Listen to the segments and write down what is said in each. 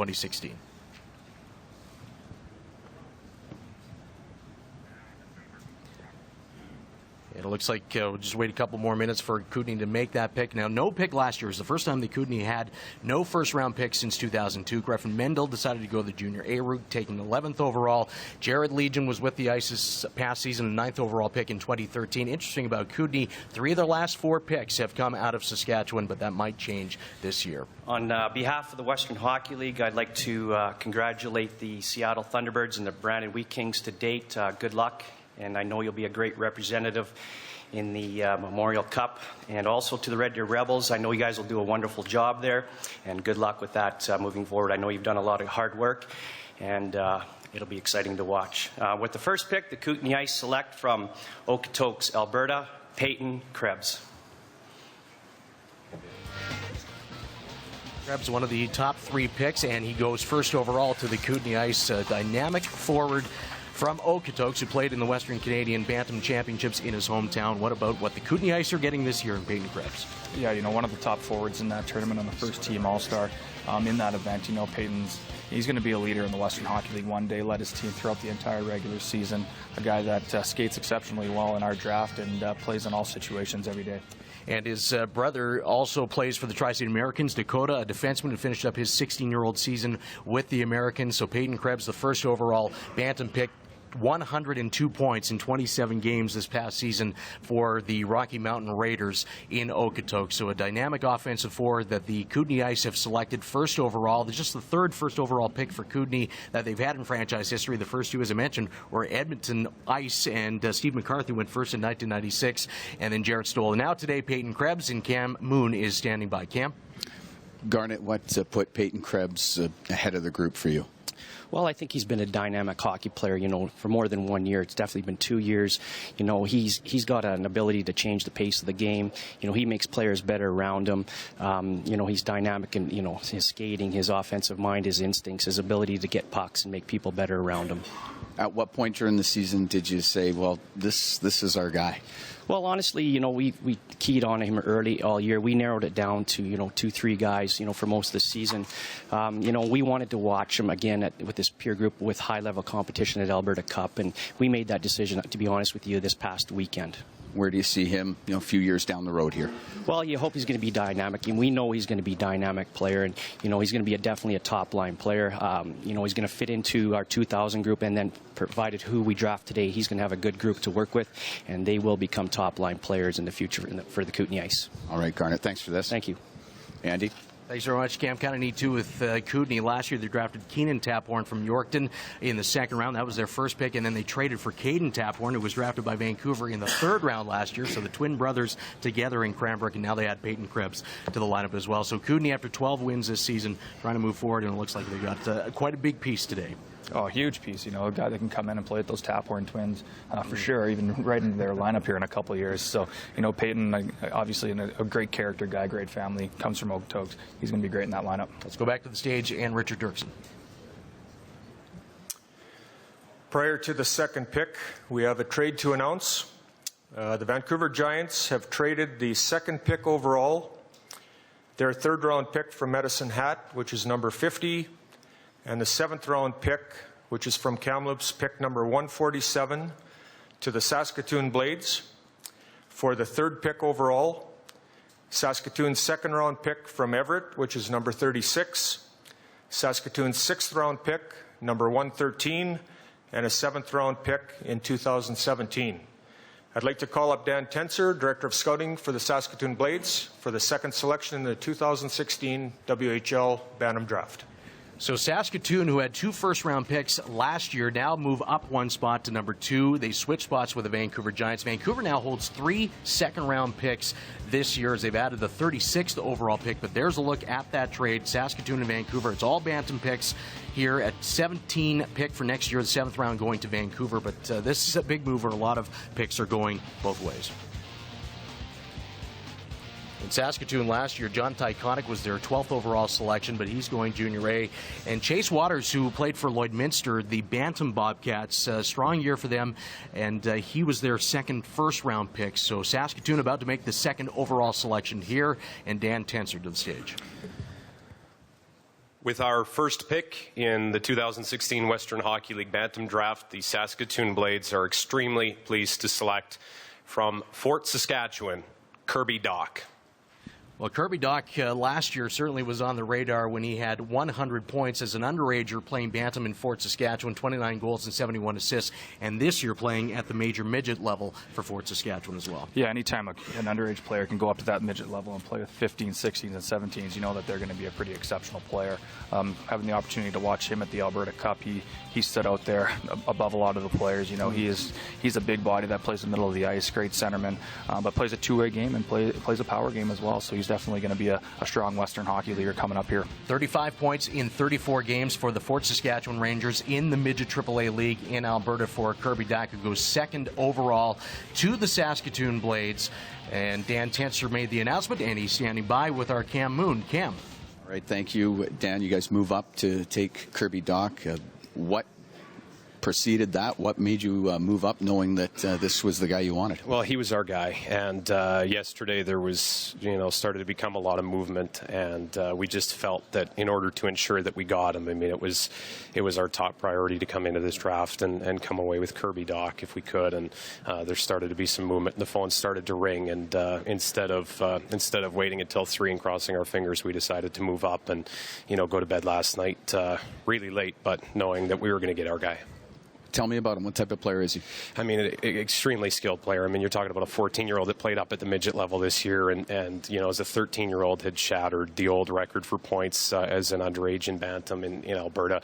2016. It looks like we'll just wait a couple more minutes for Kootenay to make that pick. Now, no pick last year. It was the first time the Kootenay had no first-round pick since 2002. Griffin Mendel decided to go the junior A route, taking 11th overall. Jared Legion was with the Ice this past season, 9th overall pick in 2013. Interesting about Kootenay, 3 of their last 4 picks have come out of Saskatchewan, but that might change this year. On behalf of the Western Hockey League, I'd like to congratulate the Seattle Thunderbirds and the Brandon Wheat Kings to date. Good luck. And I know you'll be a great representative in the Memorial Cup. And also to the Red Deer Rebels, I know you guys will do a wonderful job there. And good luck with that moving forward. I know you've done a lot of hard work, and it'll be exciting to watch. With the first pick, the Kootenay Ice select from Okotoks, Alberta, Peyton Krebs. Krebs, one of the top 3 picks, and he goes first overall to the Kootenay Ice. Dynamic forward from Okotoks, who played in the Western Canadian Bantam Championships in his hometown. What about what the Kootenay Ice are getting this year in Peyton Krebs? Yeah, one of the top forwards in that tournament on the first team All-Star in that event. He's going to be a leader in the Western Hockey League one day, led his team throughout the entire regular season. A guy that skates exceptionally well in our draft and plays in all situations every day. And his brother also plays for the Tri-State Americans, Dakota, a defenseman who finished up his 16-year-old season with the Americans. So Peyton Krebs, the first overall Bantam pick, 102 points in 27 games this past season for the Rocky Mountain Raiders in Okotoks. So a dynamic offensive forward that the Kootenay Ice have selected first overall. It's just the 3rd first overall pick for Kootenay that they've had in franchise history. The first 2, as I mentioned, were Edmonton Ice, and Steve McCarthy went first in 1996, and then Jarrett Stoll. Now today, Peyton Krebs, and Cam Moon is standing by. Cam? Garnet, what put Peyton Krebs ahead of the group for you? Well, I think he's been a dynamic hockey player, for more than 1 year. It's definitely been 2 years. He's got an ability to change the pace of the game. He makes players better around him. He's dynamic in, his skating, his offensive mind, his instincts, his ability to get pucks and make people better around him. At what point during the season did you say, well, this is our guy? Well, honestly, we keyed on him early all year. We narrowed it down to, 2-3 guys, for most of the season. We wanted to watch him again with this peer group with high-level competition at Alberta Cup, and we made that decision, to be honest with you, this past weekend. Where do you see him, a few years down the road here? Well, you hope he's going to be dynamic, and we know he's going to be a dynamic player, and, he's going to be definitely a top-line player. He's going to fit into our 2000 group, and then provided who we draft today, he's going to have a good group to work with, and they will become top-line players in the future for the Kootenay Ice. All right, Garnet, thanks for this. Thank you. Andy? Thanks very much, Cam. Kind of neat, too, with Kootenay. Last year, they drafted Keenan Taphorn from Yorkton in the 2nd round. That was their first pick, and then they traded for Caden Taphorn, who was drafted by Vancouver in the 3rd round last year. So the twin brothers together in Cranbrook, and now they add Peyton Krebs to the lineup as well. So Kootenay, after 12 wins this season, trying to move forward, and it looks like they got quite a big piece today. Oh, a huge piece, a guy that can come in and play with those Taphorn twins for sure, even right into their lineup here in a couple of years. So, Peyton, obviously a great character guy, great family, comes from Okotoks. He's going to be great in that lineup. Let's go back to the stage and Richard Dirksen. Prior to the 2nd pick, we have a trade to announce. The Vancouver Giants have traded the 2nd pick overall, their 3rd round pick from Medicine Hat, which is number 50, and the 7th round pick, which is from Kamloops, pick number 147, to the Saskatoon Blades. For the 3rd pick overall, Saskatoon's 2nd round pick from Everett, which is number 36, Saskatoon's 6th round pick, number 113, and a 7th round pick in 2017. I'd like to call up Dan Tenser, Director of Scouting for the Saskatoon Blades, for the 2nd selection in the 2016 WHL Bantam Draft. So Saskatoon, who had 2 first-round picks last year, now move up 1 spot to number 2. They switch spots with the Vancouver Giants. Vancouver now holds 3 second-round picks this year as they've added the 36th overall pick. But there's a look at that trade. Saskatoon and Vancouver. It's all Bantam picks here at 17 pick for next year. The 7th round going to Vancouver. But this is a big move where a lot of picks are going both ways. In Saskatoon last year, John Tyconic was their 12th overall selection, but he's going junior A. And Chase Waters, who played for Lloydminster, the Bantam Bobcats, strong year for them, and he was their 2nd first-round pick. So Saskatoon about to make the 2nd overall selection here, and Dan Tenser to the stage. With our first pick in the 2016 Western Hockey League Bantam Draft, the Saskatoon Blades are extremely pleased to select from Fort Saskatchewan, Kirby Dach. Well, Kirby Dach last year certainly was on the radar when he had 100 points as an underager playing Bantam in Fort Saskatchewan, 29 goals and 71 assists, and this year playing at the major midget level for Fort Saskatchewan as well. Yeah, anytime an underage player can go up to that midget level and play with 15s, 16s, and 17s, you know that they're going to be a pretty exceptional player. Having the opportunity to watch him at the Alberta Cup, he stood out there above a lot of the players. You know, he's a big body that plays the middle of the ice, great centerman, but plays a two-way game and plays a power game as well, so he's definitely going to be a strong Western Hockey Leaguer coming up here. 35 points in 34 games for the Fort Saskatchewan Rangers in the Midget AAA League in Alberta for Kirby Dach, who goes second overall to the Saskatoon Blades. And Dan Tenser made the announcement, and he's standing by with our Cam Moon. Cam. All right, thank you. Dan, you guys move up to take Kirby Dach. What preceded that? What made you move up knowing that this was the guy you wanted? Well, he was our guy, and yesterday there was, started to become a lot of movement, and we just felt that in order to ensure that we got him, I mean, it was our top priority to come into this draft and come away with Kirby Dach if we could, and there started to be some movement, and the phone started to ring, and instead of waiting until 3 and crossing our fingers, we decided to move up and, go to bed last night really late, but knowing that we were going to get our guy. Tell me about him. What type of player is he? I mean, an extremely skilled player. I mean, you're talking about a 14-year-old that played up at the midget level this year, and as a 13-year-old had shattered the old record for points as an underage in Bantam in Alberta.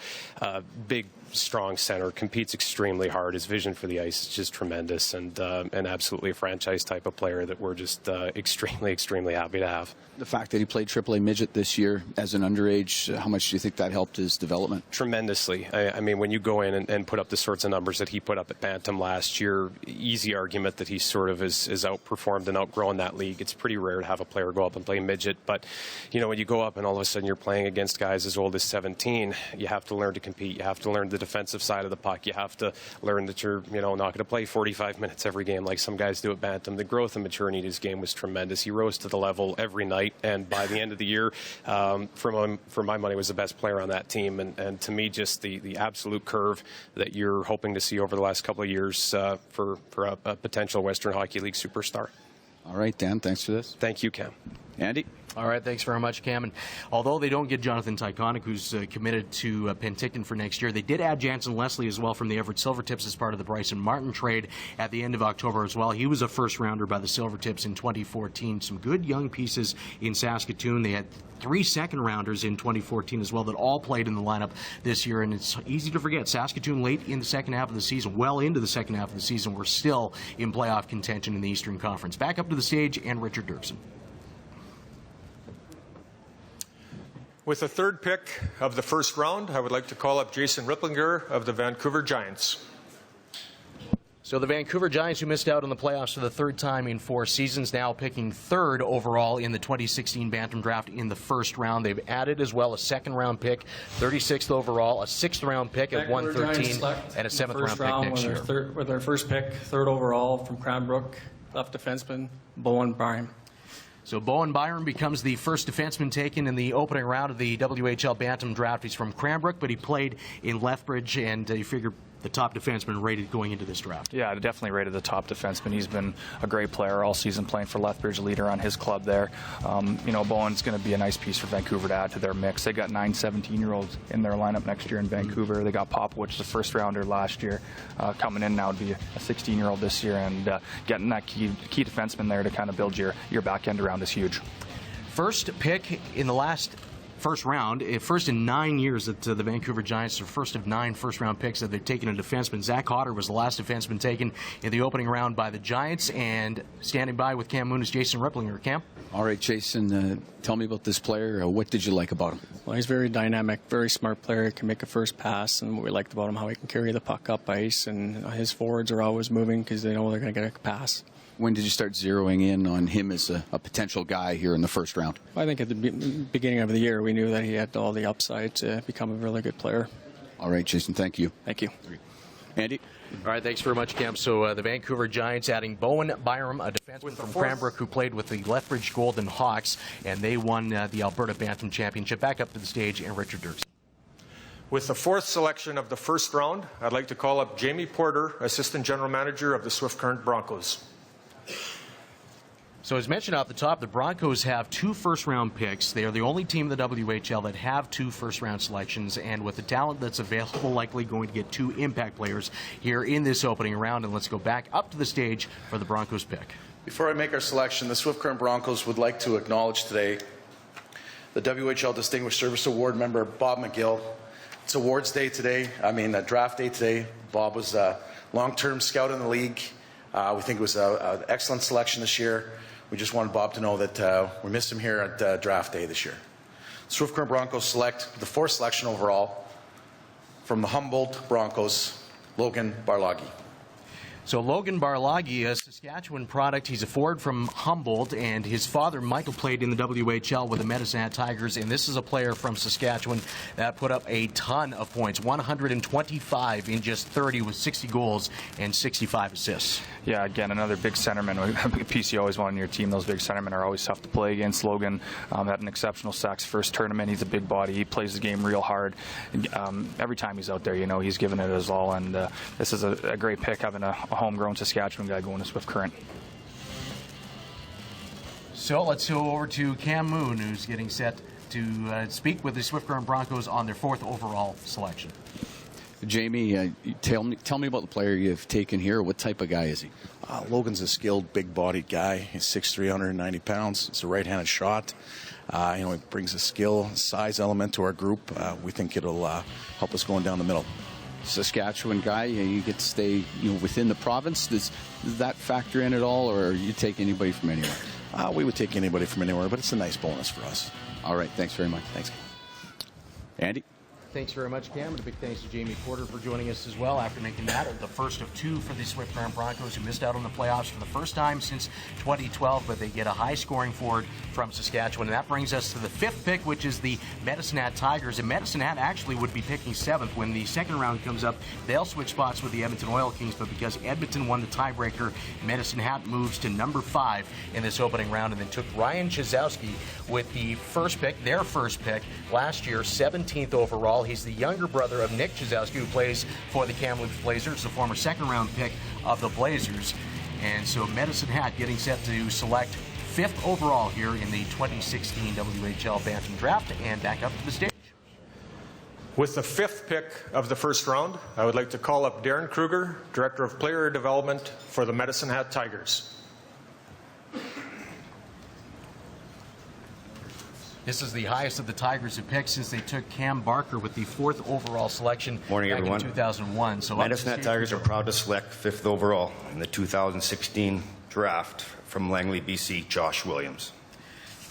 Big, strong center, competes extremely hard. His vision for the ice is just tremendous, and absolutely a franchise type of player that we're just extremely, extremely happy to have. The fact that he played AAA midget this year as an underage, how much do you think that helped his development? Tremendously. I mean, when you go in and put up the sorts of numbers that he put up at Bantam last year, easy argument that he sort of is outperformed and outgrown that league. It's pretty rare to have a player go up and play midget, but when you go up and all of a sudden you're playing against guys as old as 17, you have to learn to compete. You have to learn the defensive side of the puck. You have to learn that you're not going to play 45 minutes every game like some guys do at Bantam. The growth and maturity in his game was tremendous. He rose to the level every night, and by the end of the year, for my money, was the best player on that team. And to me, just the absolute curve that you're hoping to see over the last couple of years for a potential Western Hockey League superstar. All right, Dan, thanks for this. Thank you, Cam. Andy? All right, thanks very much, Cam. And although they don't get Jonathan Tyconic, who's committed to Penticton for next year, they did add Jansen Leslie as well from the Everett Silvertips as part of the Bryson Martin trade at the end of October as well. He was a first-rounder by the Silvertips in 2014. Some good young pieces in Saskatoon. They had 3 second-rounders in 2014 as well that all played in the lineup this year, and it's easy to forget. Saskatoon late in the second half of the season, well into the second half of the season, we're still in playoff contention in the Eastern Conference. Back up to the stage, and Richard Dirksen. With the third pick of the first round, I would like to call up Jason Ripplinger of the Vancouver Giants. So the Vancouver Giants, who missed out on the playoffs for the third time in 4 seasons, now picking third overall in the 2016 Bantam Draft in the first round. They've added as well a second-round pick, 36th overall, a 6th-round pick at 113, and a 7th-round pick next year. With their first pick, third overall from Cranbrook, left defenseman, Bowen Byram. So Bowen Byram becomes the first defenseman taken in the opening round of the WHL Bantam Draft. He's from Cranbrook, but he played in Lethbridge, and you figure the top defenseman rated going into this draft. Yeah, definitely rated the top defenseman. He's been a great player all season, playing for Lethbridge, leader on his club there. Bowen's going to be a nice piece for Vancouver to add to their mix. They got 9 17-year-olds in their lineup next year in Vancouver. They got Popovich, the first-rounder last year, coming in now to be a 16-year-old this year, and getting that key defenseman there to kind of build your back end around is huge. First pick in the first round, first in 9 years that the Vancouver Giants are first of 9 first-round picks that they've taken a defenseman. Zach Hodder was the last defenseman taken in the opening round by the Giants, and standing by with Cam Moon is Jason Ripplinger. Cam? All right, Jason, tell me about this player. What did you like about him? Well, he's very dynamic, very smart player, can make a first pass, and what we liked about him, how he can carry the puck up ice, and his forwards are always moving because they know they're going to get a pass. When did you start zeroing in on him as a potential guy here in the first round? I think at the beginning of the year, we knew that he had all the upside to become a really good player. All right, Jason, thank you. Thank you. Andy? All right, thanks very much, Kemp. So the Vancouver Giants adding Bowen Byram, a defenseman from Cranbrook who played with the Lethbridge Golden Hawks, and they won the Alberta Bantam Championship. Back up to the stage, and Richard Dirks. With the 4th selection of the first round, I'd like to call up Jamie Porter, Assistant General Manager of the Swift Current Broncos. So as mentioned off the top, the Broncos have 2 first-round picks. They are the only team in the WHL that have 2 first-round selections, and with the talent that's available, likely going to get 2 impact players here in this opening round. And let's go back up to the stage for the Broncos pick. Before I make our selection, the Swift Current Broncos would like to acknowledge today the WHL Distinguished Service Award member Bob McGill. It's awards day today. Draft day today. Bob was a long-term scout in the league. We think it was an excellent selection this year. We just wanted Bob to know that we missed him here at draft day this year. Swift Current Broncos select the 4th selection overall from the Humboldt Broncos, Logan Barlagi. So Logan Barlagi, a Saskatchewan product. He's a forward from Humboldt, and his father, Michael, played in the WHL with the Medicine Hat Tigers, and this is a player from Saskatchewan that put up a ton of points, 125 in just 30 with 60 goals and 65 assists. Yeah, again, another big centerman. A piece you always want on your team. Those big centermen are always tough to play against. Logan had an exceptional Sacs first tournament. He's a big body. He plays the game real hard. Every time he's out there, he's giving it his all, and this is a great pick, having a homegrown Saskatchewan guy going to Swift Current. So let's go over to Cam Moon, who's getting set to speak with the Swift Current Broncos on their 4th overall selection. Jamie, tell me about the player you've taken here. What type of guy is he? Logan's a skilled, big-bodied guy. He's 6'3", 190 pounds. It's a right-handed shot. He brings a skill, size element to our group. We think it'll help us going down the middle. Saskatchewan guy, you get to stay within the province. Does that factor in at all, or you take anybody from anywhere? We would take anybody from anywhere, but it's a nice bonus for us. All right, thanks very much. Thanks. Andy? Thanks very much, Cam, and a big thanks to Jamie Porter for joining us as well after making that the first of 2 for the Swift Current Broncos, who missed out on the playoffs for the first time since 2012, but they get a high-scoring forward from Saskatchewan. And that brings us to the 5th pick, which is the Medicine Hat Tigers. And Medicine Hat actually would be picking 7th. When the second round comes up, they'll switch spots with the Edmonton Oil Kings, but because Edmonton won the tiebreaker, Medicine Hat moves to number 5 in this opening round, and then took Ryan Chizowski with the first pick, their first pick last year, 17th overall. He's the younger brother of Nick Chizowski, who plays for the Kamloops Blazers, the former second-round pick of the Blazers. And so Medicine Hat getting set to select 5th overall here in the 2016 WHL Bantam Draft. And back up to the stage. With the 5th pick of the first round, I would like to call up Darren Kruger, Director of Player Development for the Medicine Hat Tigers. This is the highest of the Tigers have picked since they took Cam Barker with the 4th overall selection Morning, back everyone. in 2001. So Medicine Hat Tigers are proud to select 5th overall in the 2016 draft from Langley, BC, Josh Williams.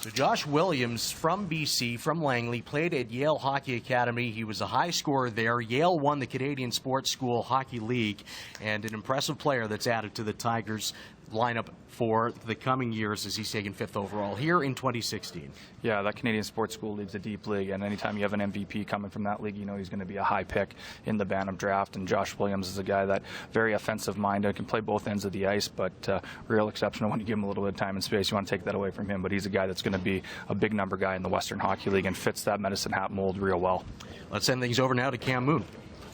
So Josh Williams from BC, from Langley, played at Yale Hockey Academy. He was a high scorer there. Yale won the Canadian Sports School Hockey League, and an impressive player that's added to the Tigers lineup for the coming years as he's taken 5th overall here in 2016. Yeah, that Canadian Sports School League's a deep league, and anytime you have an MVP coming from that league, he's going to be a high pick in the Bantam draft. And Josh Williams is a guy that very offensive-minded, can play both ends of the ice, but real exceptional when you give him a little bit of time and space. You want to take that away from him, but he's a guy that's going to be a big number guy in the Western Hockey League and fits that Medicine Hat mold real well. Let's send things over now to Cam Moon.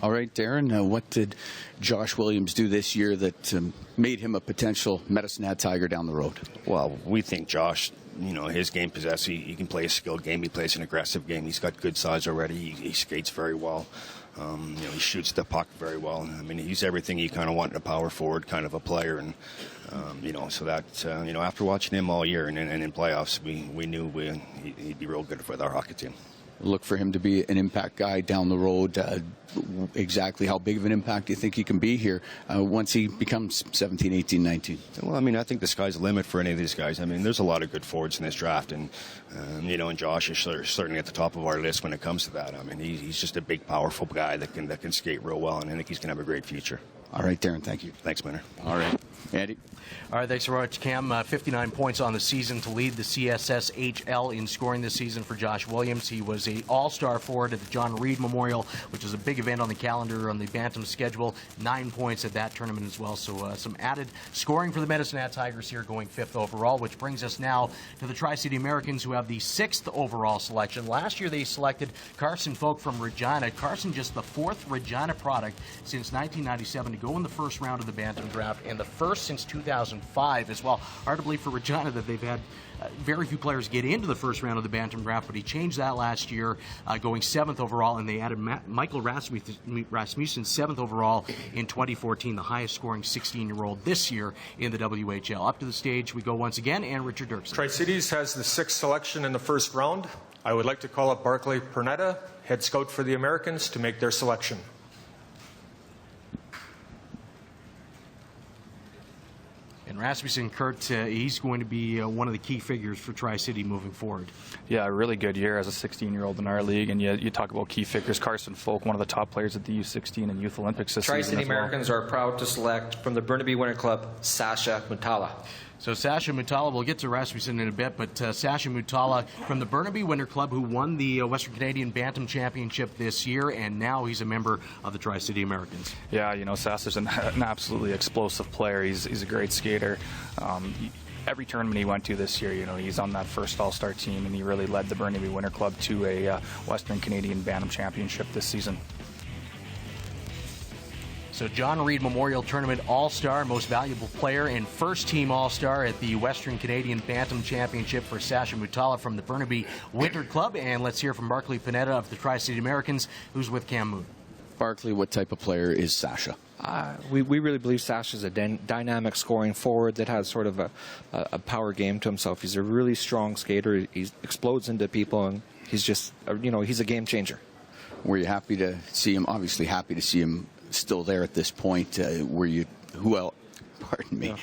All right, Darren, what did Josh Williams do this year that made him a potential Medicine Hat Tiger down the road? Well, we think Josh, his game possess, he can play a skilled game. He plays an aggressive game. He's got good size already. He skates very well. He shoots the puck very well. I mean, he's everything you kind of want in a power forward kind of a player. And, so that, after watching him all year and in playoffs, we knew he'd be real good for our hockey team. Look for him to be an impact guy down the road. Exactly how big of an impact do you think he can be here once he becomes 17, 18, 19? Well, I think the sky's the limit for any of these guys. There's a lot of good forwards in this draft, and and Josh is certainly at the top of our list when it comes to that. He's just a big, powerful guy that can skate real well, and I think he's going to have a great future. All right, Darren, thank you. Thanks, Minner. All right. Andy? All right, thanks very much, Cam. 59 points on the season to lead the CSSHL in scoring this season for Josh Williams. He was an all-star forward at the John Reed Memorial, which is a big event on the calendar on the Bantam schedule. 9 points at that tournament as well. So some added scoring for the Medicine Hat Tigers here, going 5th overall, which brings us now to the Tri-City Americans, who have the 6th overall selection. Last year they selected Carson Folk from Regina. Carson, just the 4th Regina product since 1997 to go in the first round of the Bantam draft, and the first since 2005 as well. Hard to believe for Regina that they've had very few players get into the first round of the Bantam draft, but he changed that last year, going 7th overall, and they added Michael Rasmussen, 7th overall in 2014, the highest scoring 16-year-old this year in the WHL. Up to the stage we go once again, and Richard Dirksen. Tri-Cities has the 6th selection in the first round. I would like to call up Barclay Pernetta, head scout for the Americans, to make their selection. And Rasmussen, Kurt, he's going to be one of the key figures for Tri-City moving forward. Yeah, a really good year as a 16-year-old in our league. And you talk about key figures. Carson Folk, one of the top players at the U16 and Youth Olympics this season. Tri-City Americans are proud to select from the Burnaby Winter Club, Sasha Mutala. So Sasha Mutala, we'll get to Rasmussen in a bit, but Sasha Mutala from the Burnaby Winter Club, who won the Western Canadian Bantam Championship this year, and now he's a member of the Tri-City Americans. Yeah, Sasha's an absolutely explosive player. He's a great skater. Every tournament he went to this year, he's on that first All-Star team, and he really led the Burnaby Winter Club to a Western Canadian Bantam Championship this season. So John Reed Memorial Tournament All-Star, Most Valuable Player, and First Team All-Star at the Western Canadian Bantam Championship for Sasha Mutala from the Burnaby Winter Club. And let's hear from Barclay Pernetta of the Tri-City Americans, who's with Cam Moon. Barclay, what type of player is Sasha? We really believe Sasha's a dynamic scoring forward that has sort of a power game to himself. He's a really strong skater. He explodes into people, and he's just, he's a game changer. Were you happy to see him? Obviously happy to see him still there at this point. Who else? Pardon me. Yeah.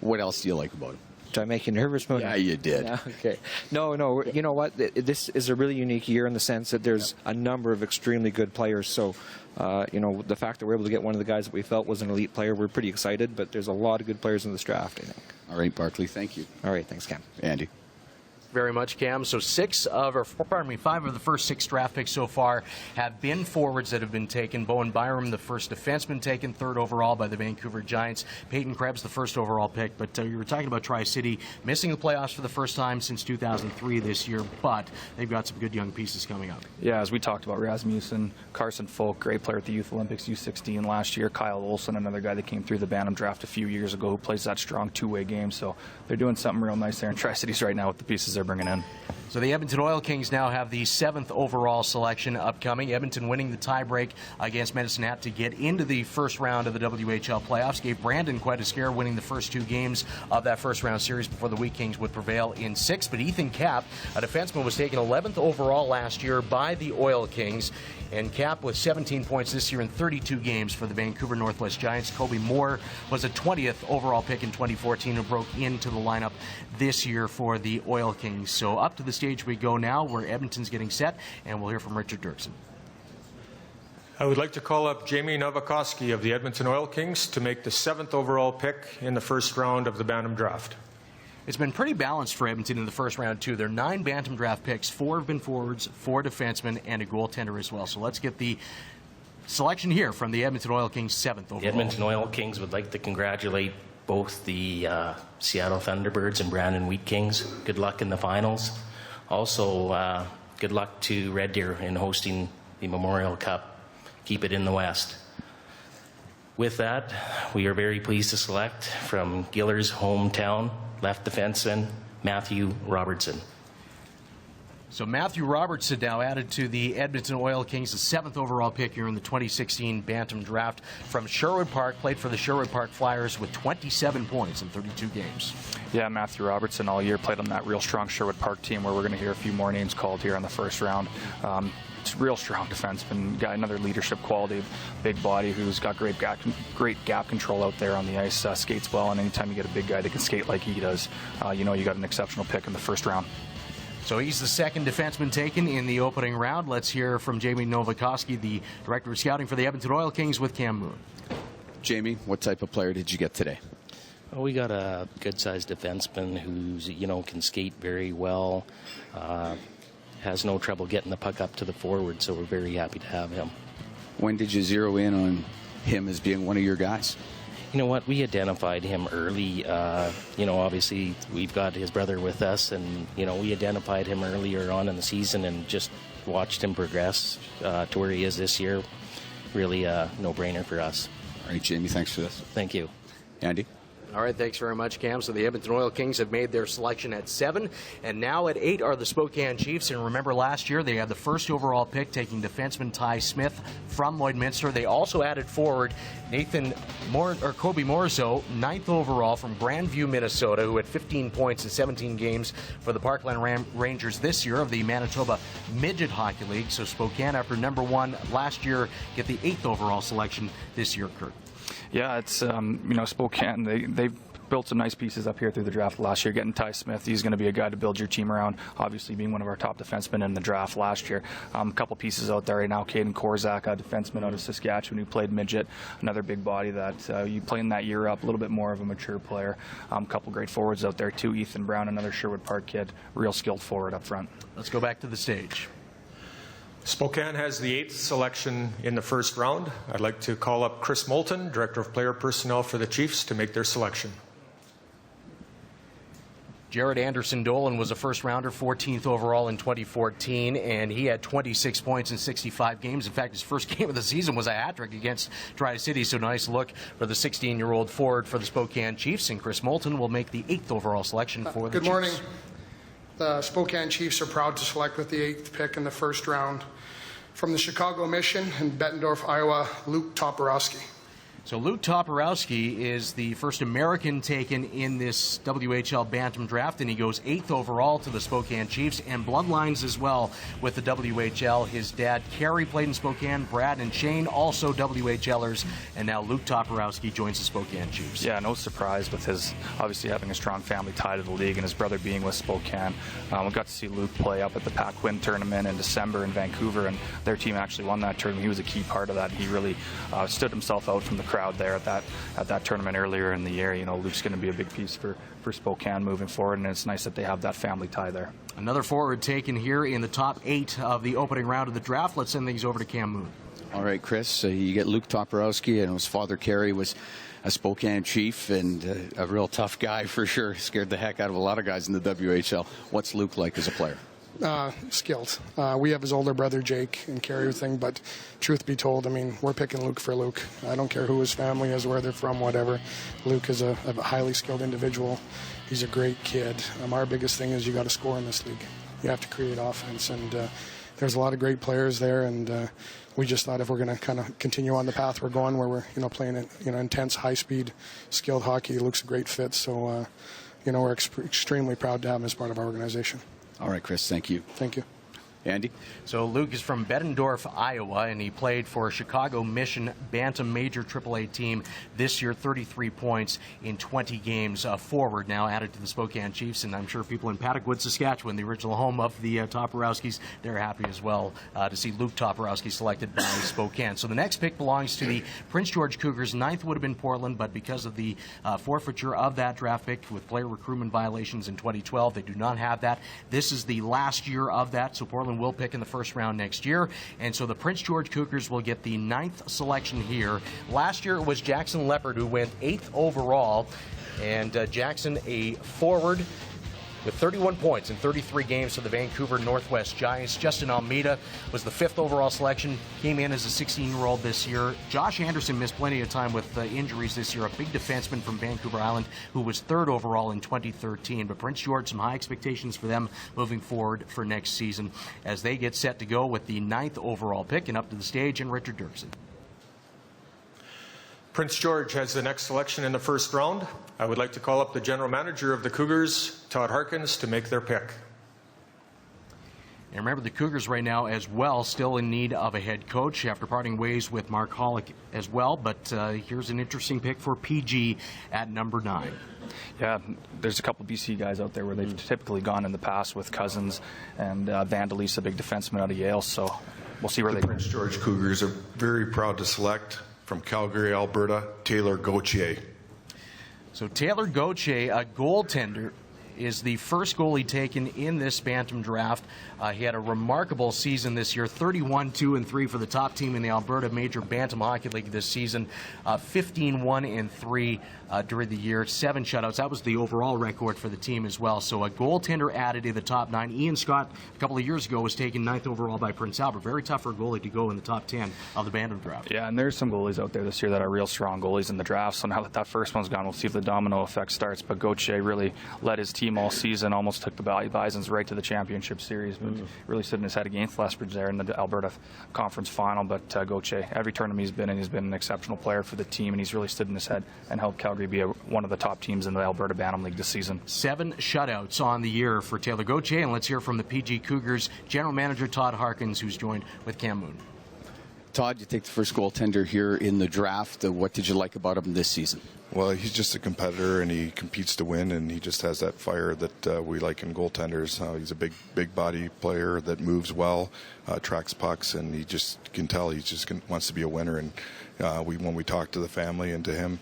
What else do you like about him? Did I make you nervous, Moon? Yeah, you did. Yeah, okay. No. You know what? This is a really unique year in the sense that there's a number of extremely good players. So, the fact that we're able to get one of the guys that we felt was an elite player, we're pretty excited. But there's a lot of good players in this draft, I think. All right, Barclay. Thank you. All right. Thanks, Cam. Andy. Very much, Cam. So 5 of the first 6 draft picks so far have been forwards that have been taken. Bowen Byram, the first defenseman taken, 3rd overall by the Vancouver Giants. Peyton Krebs, the first overall pick. But you were talking about Tri-City missing the playoffs for the first time since 2003 this year, but they've got some good young pieces coming up. Yeah, as we talked about, Rasmussen, Carson Folk, great player at the Youth Olympics, U16 last year. Kyle Olson, another guy that came through the Bantam draft a few years ago, who plays that strong two-way game. So they're doing something real nice there in Tri-Cities right now with the pieces they're bringing in. So the Edmonton Oil Kings now have the 7th overall selection upcoming. Edmonton winning the tiebreak against Medicine Hat to get into the first round of the WHL playoffs. Gave Brandon quite a scare, winning the first 2 games of that first round series before the Wheat Kings would prevail in 6. But Ethan Kapp, a defenseman, was taken 11th overall last year by the Oil Kings. And Kapp with 17 points this year in 32 games for the Vancouver Northwest Giants. Kobe Moore was a 20th overall pick in 2014 who broke into the lineup this year for the Oil Kings. So up to the stage we go now where Edmonton's getting set, and we'll hear from Richard Dirksen. I would like to call up Jamie Novakoski of the Edmonton Oil Kings to make the 7th overall pick in the first round of the Bantam draft. It's been pretty balanced for Edmonton in the first round, too. There are 9 Bantam draft picks, 4 have been forwards, 4 defensemen, and a goaltender as well. So let's get the selection here from the Edmonton Oil Kings 7th overall. The Edmonton Oil Kings would like to congratulate both the Seattle Thunderbirds and Brandon Wheat Kings. Good luck in the finals. Also, good luck to Red Deer in hosting the Memorial Cup. Keep it in the West. With that, we are very pleased to select from Giller's hometown, left defenseman Matthew Robertson. So Matthew Robertson now added to the Edmonton Oil Kings, the 7th overall pick here in the 2016 Bantam draft from Sherwood Park, played for the Sherwood Park Flyers with 27 points in 32 games. Yeah, Matthew Robertson all year played on that real strong Sherwood Park team where we're going to hear a few more names called here in the first round. It's a real strong defenseman, got another leadership quality, big body who's got great gap control out there on the ice, skates well, and anytime you get a big guy that can skate like he does, you got an exceptional pick in the first round. So he's the 2nd defenseman taken in the opening round. Let's hear from Jamie Novakoski, the director of scouting for the Edmonton Oil Kings, with Cam Moon. Jamie, what type of player did you get today? Well, we got a good-sized defenseman who's, can skate very well, has no trouble getting the puck up to the forward, so we're very happy to have him. When did you zero in on him as being one of your guys? You know what? We identified him early. Obviously we've got his brother with us, and we identified him earlier on in the season and just watched him progress to where he is this year. Really a no-brainer for us. All right, Jamie, thanks for this. Thank you. Andy? All right, thanks very much, Cam. So the Edmonton Oil Kings have made their selection at 7, and now at 8 are the Spokane Chiefs. And remember, last year they had the first overall pick, taking defenseman Ty Smith from Lloydminster. They also added forward Kobe Morzo, 9th overall from Grandview, Minnesota, who had 15 points in 17 games for the Parkland Rangers this year of the Manitoba Midget Hockey League. So Spokane, after number 1 last year, get the 8th overall selection this year, Kurt. Yeah, it's, Spokane, they've built some nice pieces up here through the draft last year. Getting Ty Smith, he's going to be a guy to build your team around, obviously being one of our top defensemen in the draft last year. A couple pieces out there right now. Caden Korzak, a defenseman out of Saskatchewan who played midget, another big body that you play in that year up, a little bit more of a mature player. A couple great forwards out there too. Ethan Brown, another Sherwood Park kid, real skilled forward up front. Let's go back to the stage. Spokane has the 8th selection in the first round. I'd like to call up Chris Moulton, Director of Player Personnel for the Chiefs, to make their selection. Jared Anderson Dolan was a first-rounder, 14th overall in 2014, and he had 26 points in 65 games. In fact, his first game of the season was a hat-trick against Tri-City, so nice look for the 16-year-old forward for the Spokane Chiefs, and Chris Moulton will make the 8th overall selection for the Chiefs. Good morning. The Spokane Chiefs are proud to select with the 8th pick in the first round from the Chicago Mission in Bettendorf, Iowa, Luke Toporowski. So Luke Toporowski is the first American taken in this WHL Bantam draft, and he goes 8th overall to the Spokane Chiefs, and bloodlines as well with the WHL. His dad, Kerry, played in Spokane. Brad and Shane, also WHLers, and now Luke Toporowski joins the Spokane Chiefs. Yeah, no surprise with his obviously having a strong family tie to the league and his brother being with Spokane. We got to see Luke play up at the Pac-Win tournament in December in Vancouver, and their team actually won that tournament. He was a key part of that. He really stood himself out from the crowd there at that tournament earlier in the year. Luke's going to be a big piece for Spokane moving forward, and it's nice that they have that family tie there. Another forward taken here in the top 8 of the opening round of the draft. Let's send things over to Cam Moon. All right, Chris, you get Luke Toporowski, and his father, Kerry, was a Spokane Chief and a real tough guy for sure. Scared the heck out of a lot of guys in the WHL. What's Luke like as a player? Skilled. We have his older brother Jake and Kerry everything, but truth be told, we're picking Luke for Luke. I don't care who his family is, where they're from, whatever. Luke is a highly skilled individual. He's a great kid. Our biggest thing is you got to score in this league. You have to create offense, and there's a lot of great players there, and we just thought if we're going to kind of continue on the path we're going, where we're playing intense, high-speed, skilled hockey, Luke's a great fit. So we're extremely proud to have him as part of our organization. All right, Chris, thank you. Thank you. Andy? So Luke is from Bettendorf, Iowa, and he played for Chicago Mission Bantam Major AAA team this year, 33 points in 20 games. Forward now added to the Spokane Chiefs, and I'm sure people in Paddockwood, Saskatchewan, the original home of the Toporowskis, they're happy as well to see Luke Toporowski selected by Spokane. So the next pick belongs to the Prince George Cougars. 9th would have been Portland, but because of the forfeiture of that draft pick with player recruitment violations in 2012, they do not have that. This is the last year of that, so Portland will pick in the first round next year, and so the Prince George Cougars will get the 9th selection here. Last year it was Jackson Leopard who went 8th overall, and Jackson, a forward with 31 points in 33 games for the Vancouver Northwest Giants. Justin Almeida was the 5th overall selection, came in as a 16-year-old this year. Josh Anderson missed plenty of time with injuries this year, a big defenseman from Vancouver Island who was 3rd overall in 2013. But Prince George, some high expectations for them moving forward for next season as they get set to go with the 9th overall pick. And up to the stage, and Richard Dirksen. Prince George has the next selection in the first round. I would like to call up the general manager of the Cougars, Todd Harkins, to make their pick. And remember, the Cougars right now as well still in need of a head coach after parting ways with Mark Hollick as well. But here's an interesting pick for PG at number 9. Yeah, there's a couple of BC guys out there where they've typically gone in the past with Cousins and Vandalise, a big defenseman out of Yale. So we'll see where they go. The Prince George Cougars are very proud to select from Calgary, Alberta, Taylor Gauthier. So Taylor Gauthier, a goaltender, is the first goalie taken in this Bantam draft. He had a remarkable season this year, 31-2-3 for the top team in the Alberta Major Bantam Hockey League this season, 15-1-3 during the year, 7 shutouts. That was the overall record for the team as well. So a goaltender added in the top 9. Ian Scott, a couple of years ago, was taken 9th overall by Prince Albert. Very tough for a goalie to go in the top 10 of the Bantam draft. Yeah, and there's some goalies out there this year that are real strong goalies in the draft. So now that that first one's gone, we'll see if the domino effect starts. But Gauthier really led his team all season, almost took the Bisons right to the championship series, but really stood in his head against Lethbridge there in the Alberta Conference Final. But Gauthier, every tournament he's been in, he's been an exceptional player for the team, and he's really stood in his head and helped Calgary be one of the top teams in the Alberta Bantam League this season. 7 shutouts on the year for Taylor Gauthier, and let's hear from the PG Cougars General Manager Todd Harkins, who's joined with Cam Moon. Todd, you take the first goaltender here in the draft. What did you like about him this season? Well, he's just a competitor, and he competes to win, and he just has that fire that we like in goaltenders. He's a big body player that moves well, tracks pucks, and he just can tell he just wants to be a winner. And when we talk to the family and to him,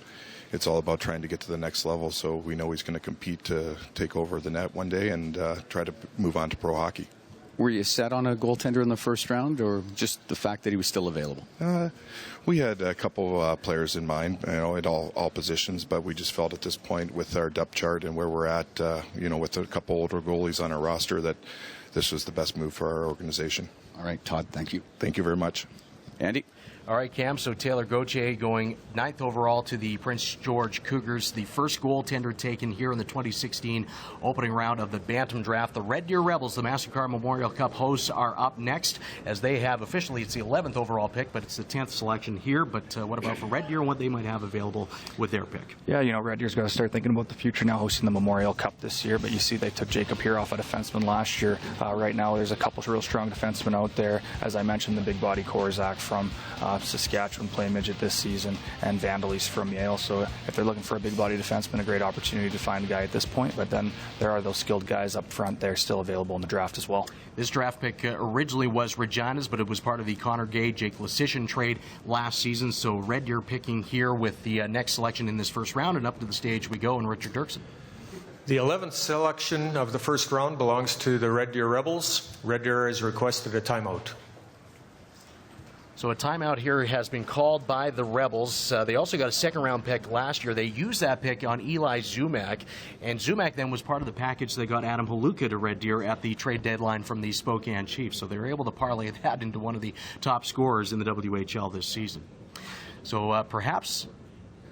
it's all about trying to get to the next level. So we know he's going to compete to take over the net one day and try to move on to pro hockey. Were you set on a goaltender in the first round, or just the fact that he was still available? We had a couple players in mind, at all positions, but we just felt at this point with our depth chart and where we're at, with a couple older goalies on our roster, that this was the best move for our organization. All right, Todd, thank you. Thank you very much. Andy? All right, Cam, so Taylor Gauthier going 9th overall to the Prince George Cougars, the first goaltender taken here in the 2016 opening round of the Bantam draft. The Red Deer Rebels, the MasterCard Memorial Cup hosts, are up next as they have officially, it's the 11th overall pick, but it's the 10th selection here. But what about for Red Deer and what they might have available with their pick? Yeah, Red Deer's got to start thinking about the future now, hosting the Memorial Cup this year. But you see they took Jacob here off a defenseman last year. Right now there's a couple of real strong defensemen out there. As I mentioned, the big body Korzak from Saskatchewan playing midget this season, and Vandalis from Yale. So if they're looking for a big body defenseman, a great opportunity to find a guy at this point. But then there are those skilled guys up front there still available in the draft as well. This draft pick originally was Regina's, but it was part of the Connor Gay, Jake Lesician trade last season. So Red Deer picking here with the next selection in this first round, and up to the stage we go, and Richard Dirksen. The 11th selection of the first round belongs to the Red Deer Rebels. Red Deer has requested a timeout. So a timeout here has been called by the Rebels. They also got a second-round pick last year. They used that pick on Eli Zumak, and Zumak then was part of the package that got Adam Haluka to Red Deer at the trade deadline from the Spokane Chiefs. So they were able to parlay that into one of the top scorers in the WHL this season. So perhaps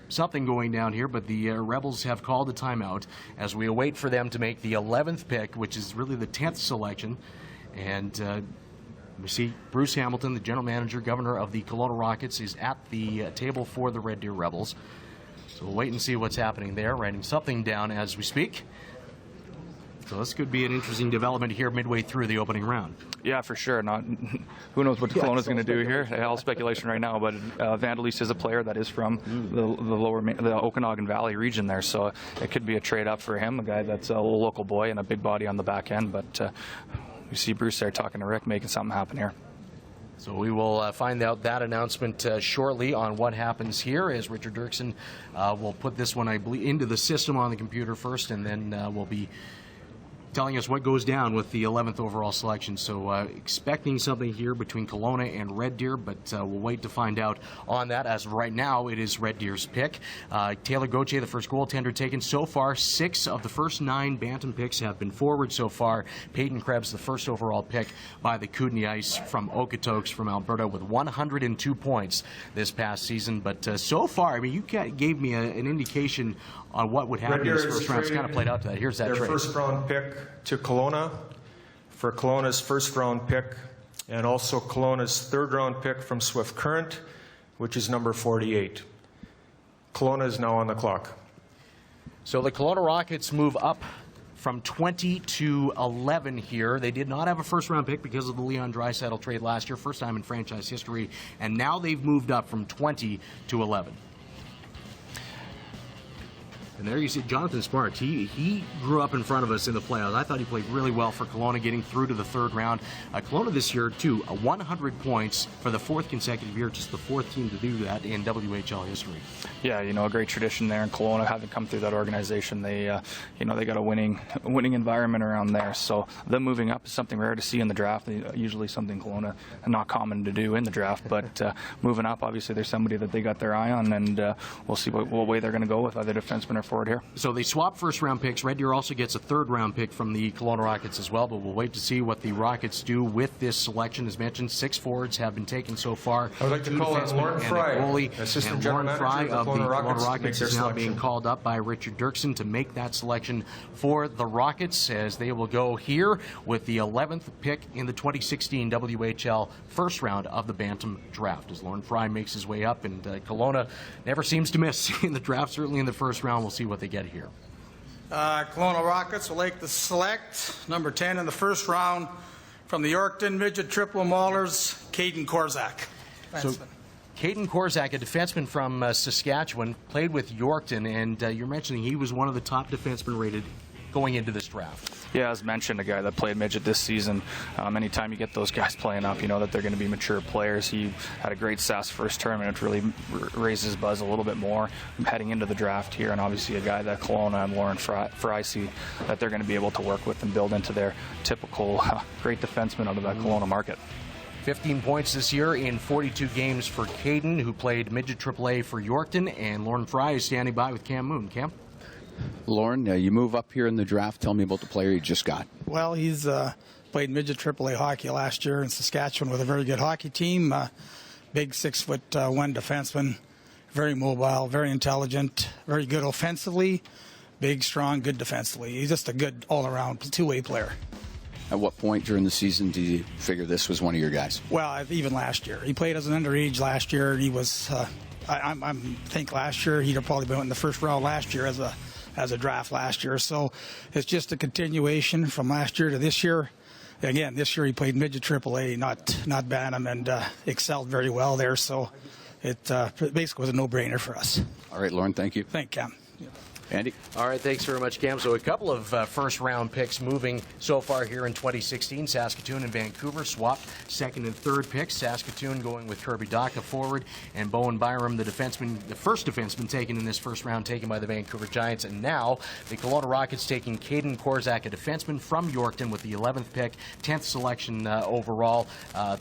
something going down here, but the Rebels have called a timeout as we await for them to make the 11th pick, which is really the 10th selection. And we see Bruce Hamilton, the general manager, governor of the Kelowna Rockets, is at the table for the Red Deer Rebels. So we'll wait and see what's happening there, writing something down as we speak. So this could be an interesting development here midway through the opening round. Yeah, for sure. Who knows what Kelowna's going to do here? All speculation right now, but Vandalis is a player that is from the Okanagan Valley region there, so it could be a trade up for him, a guy that's a little local boy and a big body on the back end, but we see Bruce there talking to Rick, making something happen here. So we will find out that announcement shortly on what happens here, as Richard Dirksen will put this one, I believe, into the system on the computer first, and then we'll be telling us what goes down with the 11th overall selection. So expecting something here between Kelowna and Red Deer, but we'll wait to find out on that. As of right now, it is Red Deer's pick. Taylor Gauthier, the first goaltender taken so far. 6 of the first 9 Bantam picks have been forward so far. Peyton Krebs, the first overall pick by the Kootenay Ice from Okotoks from Alberta, with 102 points this past season. But so far, I mean, you gave me an indication on what would happen in this first round. It's kind of played out to that. Here's that their trade. First round pick to Kelowna for Kelowna's first round pick, and also Kelowna's third round pick from Swift Current, which is number 48. Kelowna is now on the clock. So the Kelowna Rockets move up from 20 to 11 here. They did not have a first round pick because of the Leon Draisaitl trade last year, first time in franchise history, and now they've moved up from 20 to 11. And there you see Jonathan Sparks. He grew up in front of us in the playoffs. I thought he played really well for Kelowna, getting through to the third round. Kelowna this year, too, 100 points for the fourth consecutive year, just the fourth team to do that in WHL history. Yeah, a great tradition there in Kelowna, having come through that organization. They, they got a winning environment around there. So them moving up is something rare to see in the draft. Usually something Kelowna not common to do in the draft, but moving up, obviously there's somebody that they got their eye on, and we'll see what way they're going to go with either defenseman or forward here. So they swap first-round picks. Red Deer also gets a third-round pick from the Kelowna Rockets as well, but we'll wait to see what the Rockets do with this selection. As mentioned, 6 forwards have been taken so far. I would like to call on Lauren Fry, Assistant General Manager of the Kelowna Rockets is now being called up by Richard Dirksen to make that selection for the Rockets, as they will go here with the 11th pick in the 2016 WHL first round of the Bantam draft, as Lauren Fry makes his way up, and Kelowna never seems to miss in the draft, certainly in the first round. We'll see what they get here. Kelowna Rockets will like to select number 10 in the first round from the Yorkton Midget Triple Maulers, Caden Korzak. So, Caden Korzak, a defenseman from Saskatchewan, played with Yorkton, and you're mentioning he was one of the top defensemen rated going into this draft. Yeah, as mentioned, a guy that played midget this season. Anytime you get those guys playing up, you know that they're going to be mature players. He had a great SAS first tournament, which really raised his buzz a little bit more heading into the draft here, and obviously a guy that Kelowna and Lauren Fry see that they're going to be able to work with and build into their typical great defenseman out of that Kelowna market. 15 points this year in 42 games for Caden, who played midget AAA for Yorkton, and Lauren Fry is standing by with Cam Moon. Cam? Lauren, you move up here in the draft. Tell me about the player you just got. Well, he's played midget AAA hockey last year in Saskatchewan with a very good hockey team. Big 6'1" defenseman, very mobile, very intelligent, very good offensively, big, strong, good defensively. He's just a good all-around two-way player. At what point during the season did you figure this was one of your guys? Well, even last year. He played as an underage last year. He was, I think last year, he'd have probably been in the first round last year as a draft last year. So it's just a continuation from last year to this year. Again, this year he played midget AAA, not Bantam, and excelled very well there. So it basically was a no-brainer for us. All right, Lauren, thank you. Thank you, Cam. Andy? All right, thanks very much, Cam. So a couple of first-round picks moving so far here in 2016. Saskatoon and Vancouver swapped second and third picks. Saskatoon going with Kirby Daka forward, and Bowen Byram, the first defenseman taken in this first round, taken by the Vancouver Giants. And now the Kelowna Rockets taking Caden Korzak, a defenseman from Yorkton, with the 11th pick, 10th selection overall,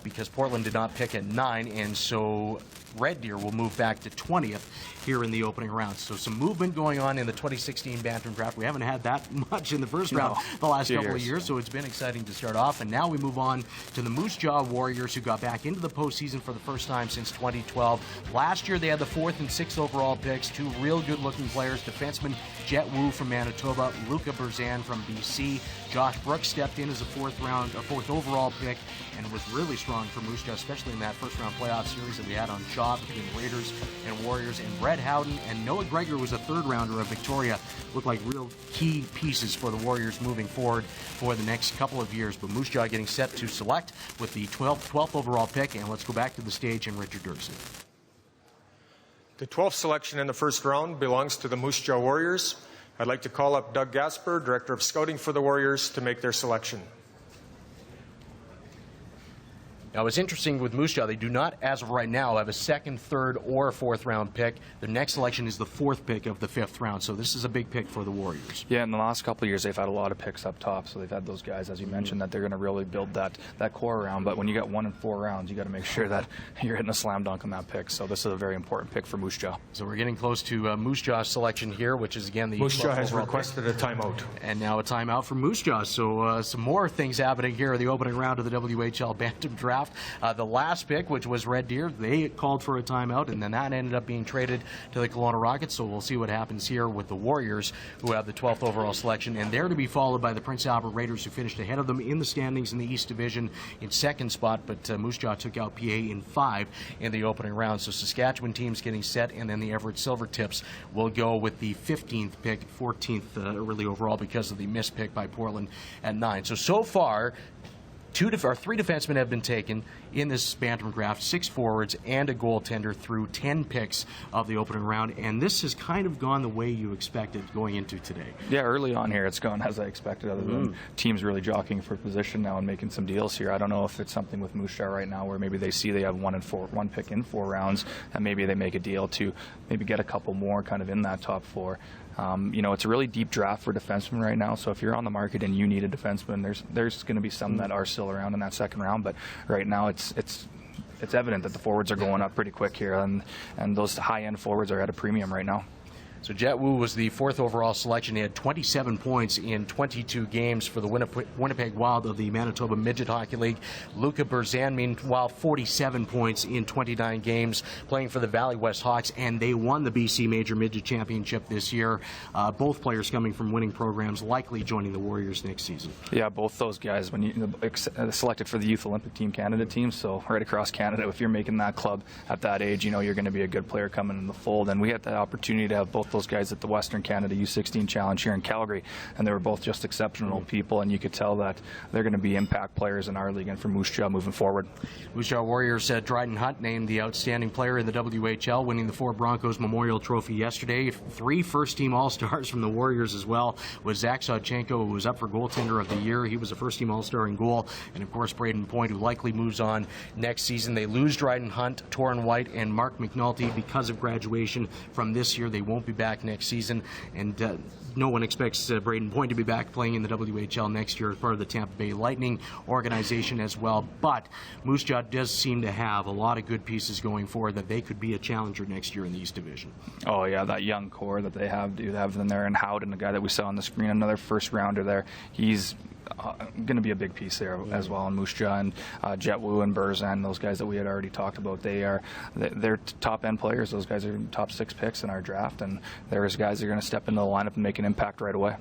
because Portland did not pick at 9, and so Red Deer will move back to 20th here in the opening round. So some movement going on in the 2016 Bantam draft. We haven't had that much in the first round the last couple of years, so it's been exciting to start off. And now we move on to the Moose Jaw Warriors, who got back into the postseason for the first time since 2012. Last year they had the 4th and 6th overall picks, 2 real good-looking players, defenseman Jet Wu from Manitoba, Luca Berzan from BC. Josh Brooks stepped in as a 4th overall pick and was really strong for Moose Jaw, especially in that first-round playoff series that we had on Shaw between Raiders and Warriors. And Brett Howden and Noah Gregor was a third-rounder of Victoria. Looked like real key pieces for the Warriors moving forward for the next couple of years. But Moose Jaw getting set to select with the 12th overall pick. And let's go back to the stage and Richard Dirksen. The 12th selection in the first round belongs to the Moose Jaw Warriors. I'd like to call up Doug Gasper, Director of Scouting for the Warriors, to make their selection. Now, it's interesting with Moose Jaw, they do not, as of right now, have a 2nd, 3rd, or 4th round pick. Their next selection is the 4th pick of the 5th round, so this is a big pick for the Warriors. Yeah, in the last couple of years, they've had a lot of picks up top, so they've had those guys, as you mentioned, that they're going to really build that core around. But when you got 1 and 4 rounds, you got to make sure that you're hitting a slam dunk on that pick. So this is a very important pick for Moose Jaw. So we're getting close to Moose Jaw's selection here, which is, again, the Moose Jaw has requested a timeout. And now a timeout for Moose Jaw. So some more things happening here in the opening round of the WHL Bantam draft. The last pick, which was Red Deer, they called for a timeout, and then that ended up being traded to the Kelowna Rockets. So we'll see what happens here with the Warriors, who have the 12th overall selection, and they're to be followed by the Prince Albert Raiders, who finished ahead of them in the standings in the East Division in 2nd spot, but Moose Jaw took out PA in 5 in the opening round. So Saskatchewan teams getting set, and then the Everett Silvertips will go with the 15th pick, 14th really overall because of the missed pick by Portland at 9. So far, Three defensemen have been taken in this Bantam draft, 6 forwards and a goaltender through 10 picks of the opening round, and this has kind of gone the way you expected going into today. Yeah, early on here it's gone as I expected, other than teams really jockeying for position now and making some deals here. I don't know if it's something with Moose Jaw right now where maybe they see they have one pick in 4 rounds, and maybe they make a deal to maybe get a couple more kind of in that top 4. It's a really deep draft for defensemen right now, so if you're on the market and you need a defenseman, there's going to be some that are still around in that second round, but right now it's evident that the forwards are going up pretty quick here, and those high-end forwards are at a premium right now. So Jet Wu was the 4th overall selection. He had 27 points in 22 games for the Winnipeg Wild of the Manitoba Midget Hockey League. Luca Berzan, meanwhile, 47 points in 29 games, playing for the Valley West Hawks, and they won the BC Major Midget Championship this year. Both players coming from winning programs, likely joining the Warriors next season. Yeah, both those guys, when you selected for the Youth Olympic Team Canada team, so right across Canada, if you're making that club at that age, you're going to be a good player coming in the fold, and we had the opportunity to have both those guys at the Western Canada U16 Challenge here in Calgary, and they were both just exceptional people, and you could tell that they're going to be impact players in our league and for Moose Jaw moving forward. Moose Jaw Warriors Dryden Hunt named the outstanding player in the WHL, winning the Ford Broncos Memorial Trophy yesterday. 3 first-team All-Stars from the Warriors as well, with Zach Sawchenko, who was up for goaltender of the year. He was a first-team All-Star in goal, and of course Braden Point, who likely moves on next season. They lose Dryden Hunt, Torrin White, and Mark McNulty because of graduation from this year. They won't be back next season, and no one expects Braden Point to be back playing in the WHL next year as part of the Tampa Bay Lightning organization as well. But Moose Jaw does seem to have a lot of good pieces going forward that they could be a challenger next year in the East Division. Oh yeah, that young core that they have in there, and Howden, the guy that we saw on the screen, another first rounder there. He's going to be a big piece there as well. And Moose Jaw and Jet Wu and Berzan, those guys that we had already talked about, they're top end players. Those guys are top 6 picks in our draft, and there's guys that are going to step into the lineup and make an impact right away.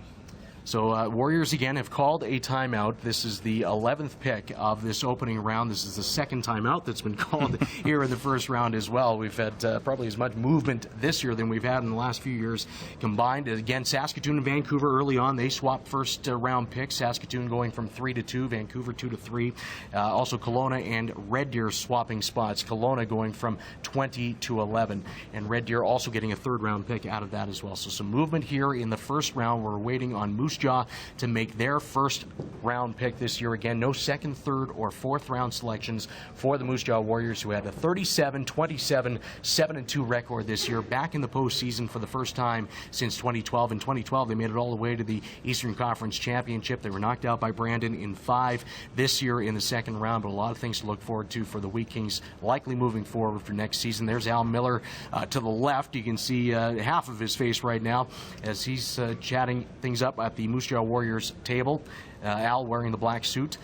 So Warriors again have called a timeout. This is the 11th pick of this opening round. This is the second timeout that's been called here in the first round as well. We've had probably as much movement this year than we've had in the last few years combined. Again, Saskatoon and Vancouver early on, they swapped first round picks. Saskatoon going from 3 to 2, Vancouver 2 to 3. Also Kelowna and Red Deer swapping spots. Kelowna going from 20 to 11. And Red Deer also getting a 3rd round pick out of that as well. So some movement here in the first round. We're waiting on Moose Jaw to make their first round pick this year. Again, no 2nd, 3rd, or 4th round selections for the Moose Jaw Warriors, who had a 37-27, 7-2 record this year, back in the postseason for the first time since 2012. In 2012, they made it all the way to the Eastern Conference Championship. They were knocked out by Brandon in 5 this year in the 2nd round, but a lot of things to look forward to for the Wheat Kings, likely moving forward for next season. There's Al Miller to the left. You can see half of his face right now as he's chatting things up at the Moose Jaw Warriors table. Al wearing the black suit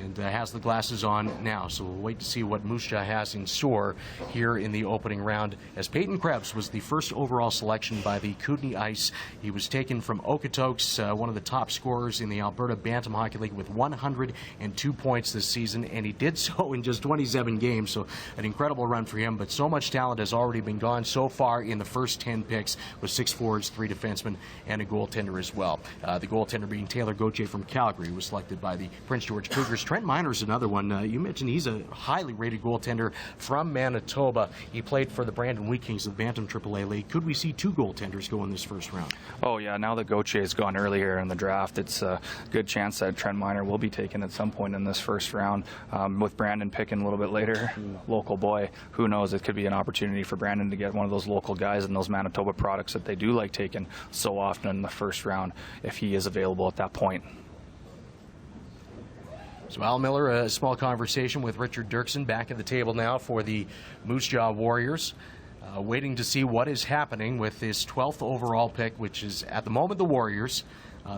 and has the glasses on now. So we'll wait to see what Moose Jaw has in store here in the opening round, as Peyton Krebs was the 1st overall selection by the Kootenay Ice. He was taken from Okotoks, one of the top scorers in the Alberta Bantam Hockey League, with 102 points this season, and he did so in just 27 games, so an incredible run for him. But so much talent has already been gone so far in the first 10 picks, with 6 forwards, 3 defensemen, and a goaltender as well. The goaltender being Taylor Gauthier from Calgary, who was selected by the Prince George Cougars. Trent Miner's another one. You mentioned he's a highly rated goaltender from Manitoba. He played for the Brandon Wheat Kings of the Bantam AAA League. Could we see 2 goaltenders go in this first round? Oh yeah, now that Gauthier has gone earlier in the draft, it's a good chance that Trent Miner will be taken at some point in this first round. With Brandon picking a little bit later, local boy, who knows, it could be an opportunity for Brandon to get one of those local guys and those Manitoba products that they do like taking so often in the first round, if he is available at that point. So Al Miller, a small conversation with Richard Dirksen, back at the table now for the Moose Jaw Warriors, waiting to see what is happening with this 12th overall pick, which is at the moment the Warriors.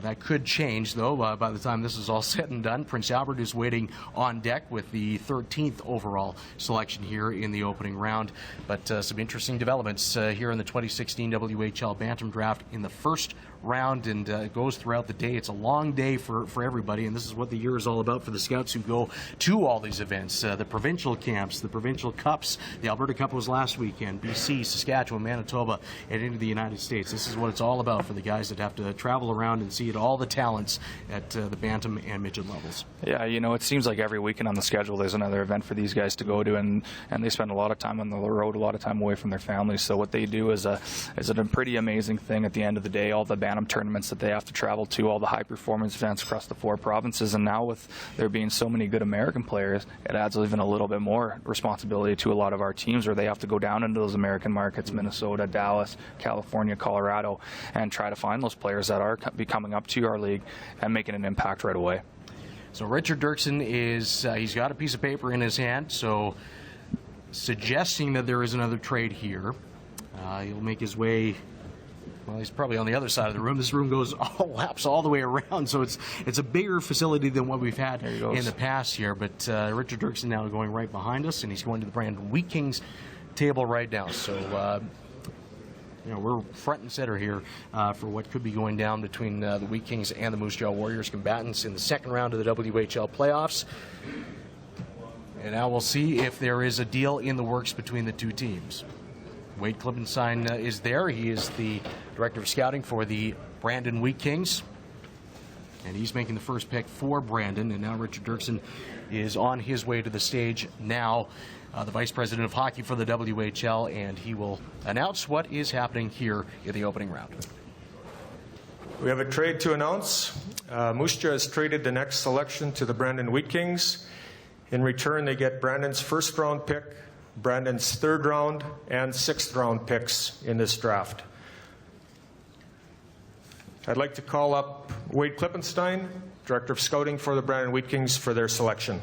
That could change, though, by the time this is all said and done. Prince Albert is waiting on deck with the 13th overall selection here in the opening round. But some interesting developments here in the 2016 WHL Bantam Draft in the first round, and it goes throughout the day. It's a long day for everybody, and this is what the year is all about for the scouts who go to all these events. The provincial camps, the provincial cups. The Alberta Cup was last weekend. BC, Saskatchewan, Manitoba, and into the United States. This is what it's all about for the guys that have to travel around and see all the talents at the bantam and midget levels. Yeah, it seems like every weekend on the schedule there's another event for these guys to go to, and they spend a lot of time on the road, a lot of time away from their families. So what they do is a pretty amazing thing at the end of the day. All the bantam tournaments that they have to travel to, all the high performance events across the 4 provinces, and now with there being so many good American players, it adds even a little bit more responsibility to a lot of our teams, where they have to go down into those American markets, Minnesota, Dallas, California, Colorado, and try to find those players that are coming up to our league and making an impact right away. So Richard Dirksen he's got a piece of paper in his hand, so suggesting that there is another trade here. He'll make his way. Well, he's probably on the other side of the room. This room laps all the way around, so it's a bigger facility than what we've had in the past here. But Richard Dirksen now going right behind us, and he's going to the Brandon Wheat Kings table right now. So we're front and center here for what could be going down between the Wheat Kings and the Moose Jaw Warriors combatants in the second round of the WHL playoffs. And now we'll see if there is a deal in the works between the two teams. Wade Klippenstein is there. He is the director of scouting for the Brandon Wheat Kings. And he's making the first pick for Brandon. And now Richard Dirksen is on his way to the stage now, the vice president of hockey for the WHL, and he will announce what is happening here in the opening round. We have a trade to announce. Moose Jaw has traded the next selection to the Brandon Wheat Kings. In return, they get Brandon's first-round pick, Brandon's third-round, and sixth-round picks in this draft. I'd like to call up Wade Klippenstein, Director of Scouting for the Brandon Wheat Kings, for their selection.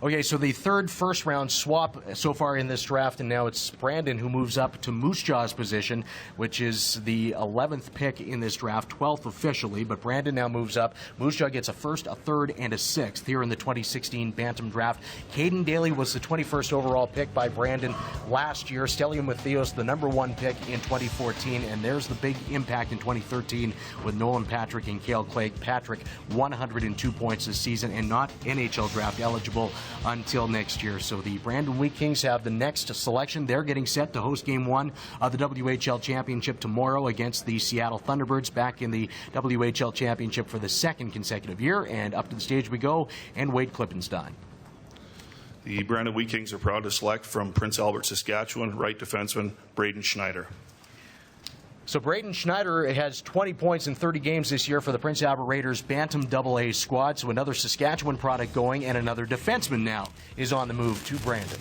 Okay, so the third first-round swap so far in this draft, and now it's Brandon who moves up to Moose Jaw's position, which is the 11th pick in this draft, 12th officially, but Brandon now moves up. Moose Jaw gets a first, a third, and a sixth here in the 2016 Bantam draft. Caden Daly was the 21st overall pick by Brandon last year. Stelium Matthios, the number 1 pick in 2014, and there's the big impact in 2013 with Nolan Patrick and Cale Clegg. Patrick, 102 points this season and not NHL draft eligible until next year. So the Brandon Wheat Kings have the next selection. They're getting set to host Game 1 of the WHL Championship tomorrow against the Seattle Thunderbirds, back in the WHL Championship for the second consecutive year. And up to the stage we go, and Wade Klippenstein. The Brandon Wheat Kings are proud to select from Prince Albert, Saskatchewan, right defenseman Braden Schneider. So Braden Schneider has 20 points in 30 games this year for the Prince Albert Raiders Bantam AA squad. So another Saskatchewan product going, and another defenseman now is on the move to Brandon.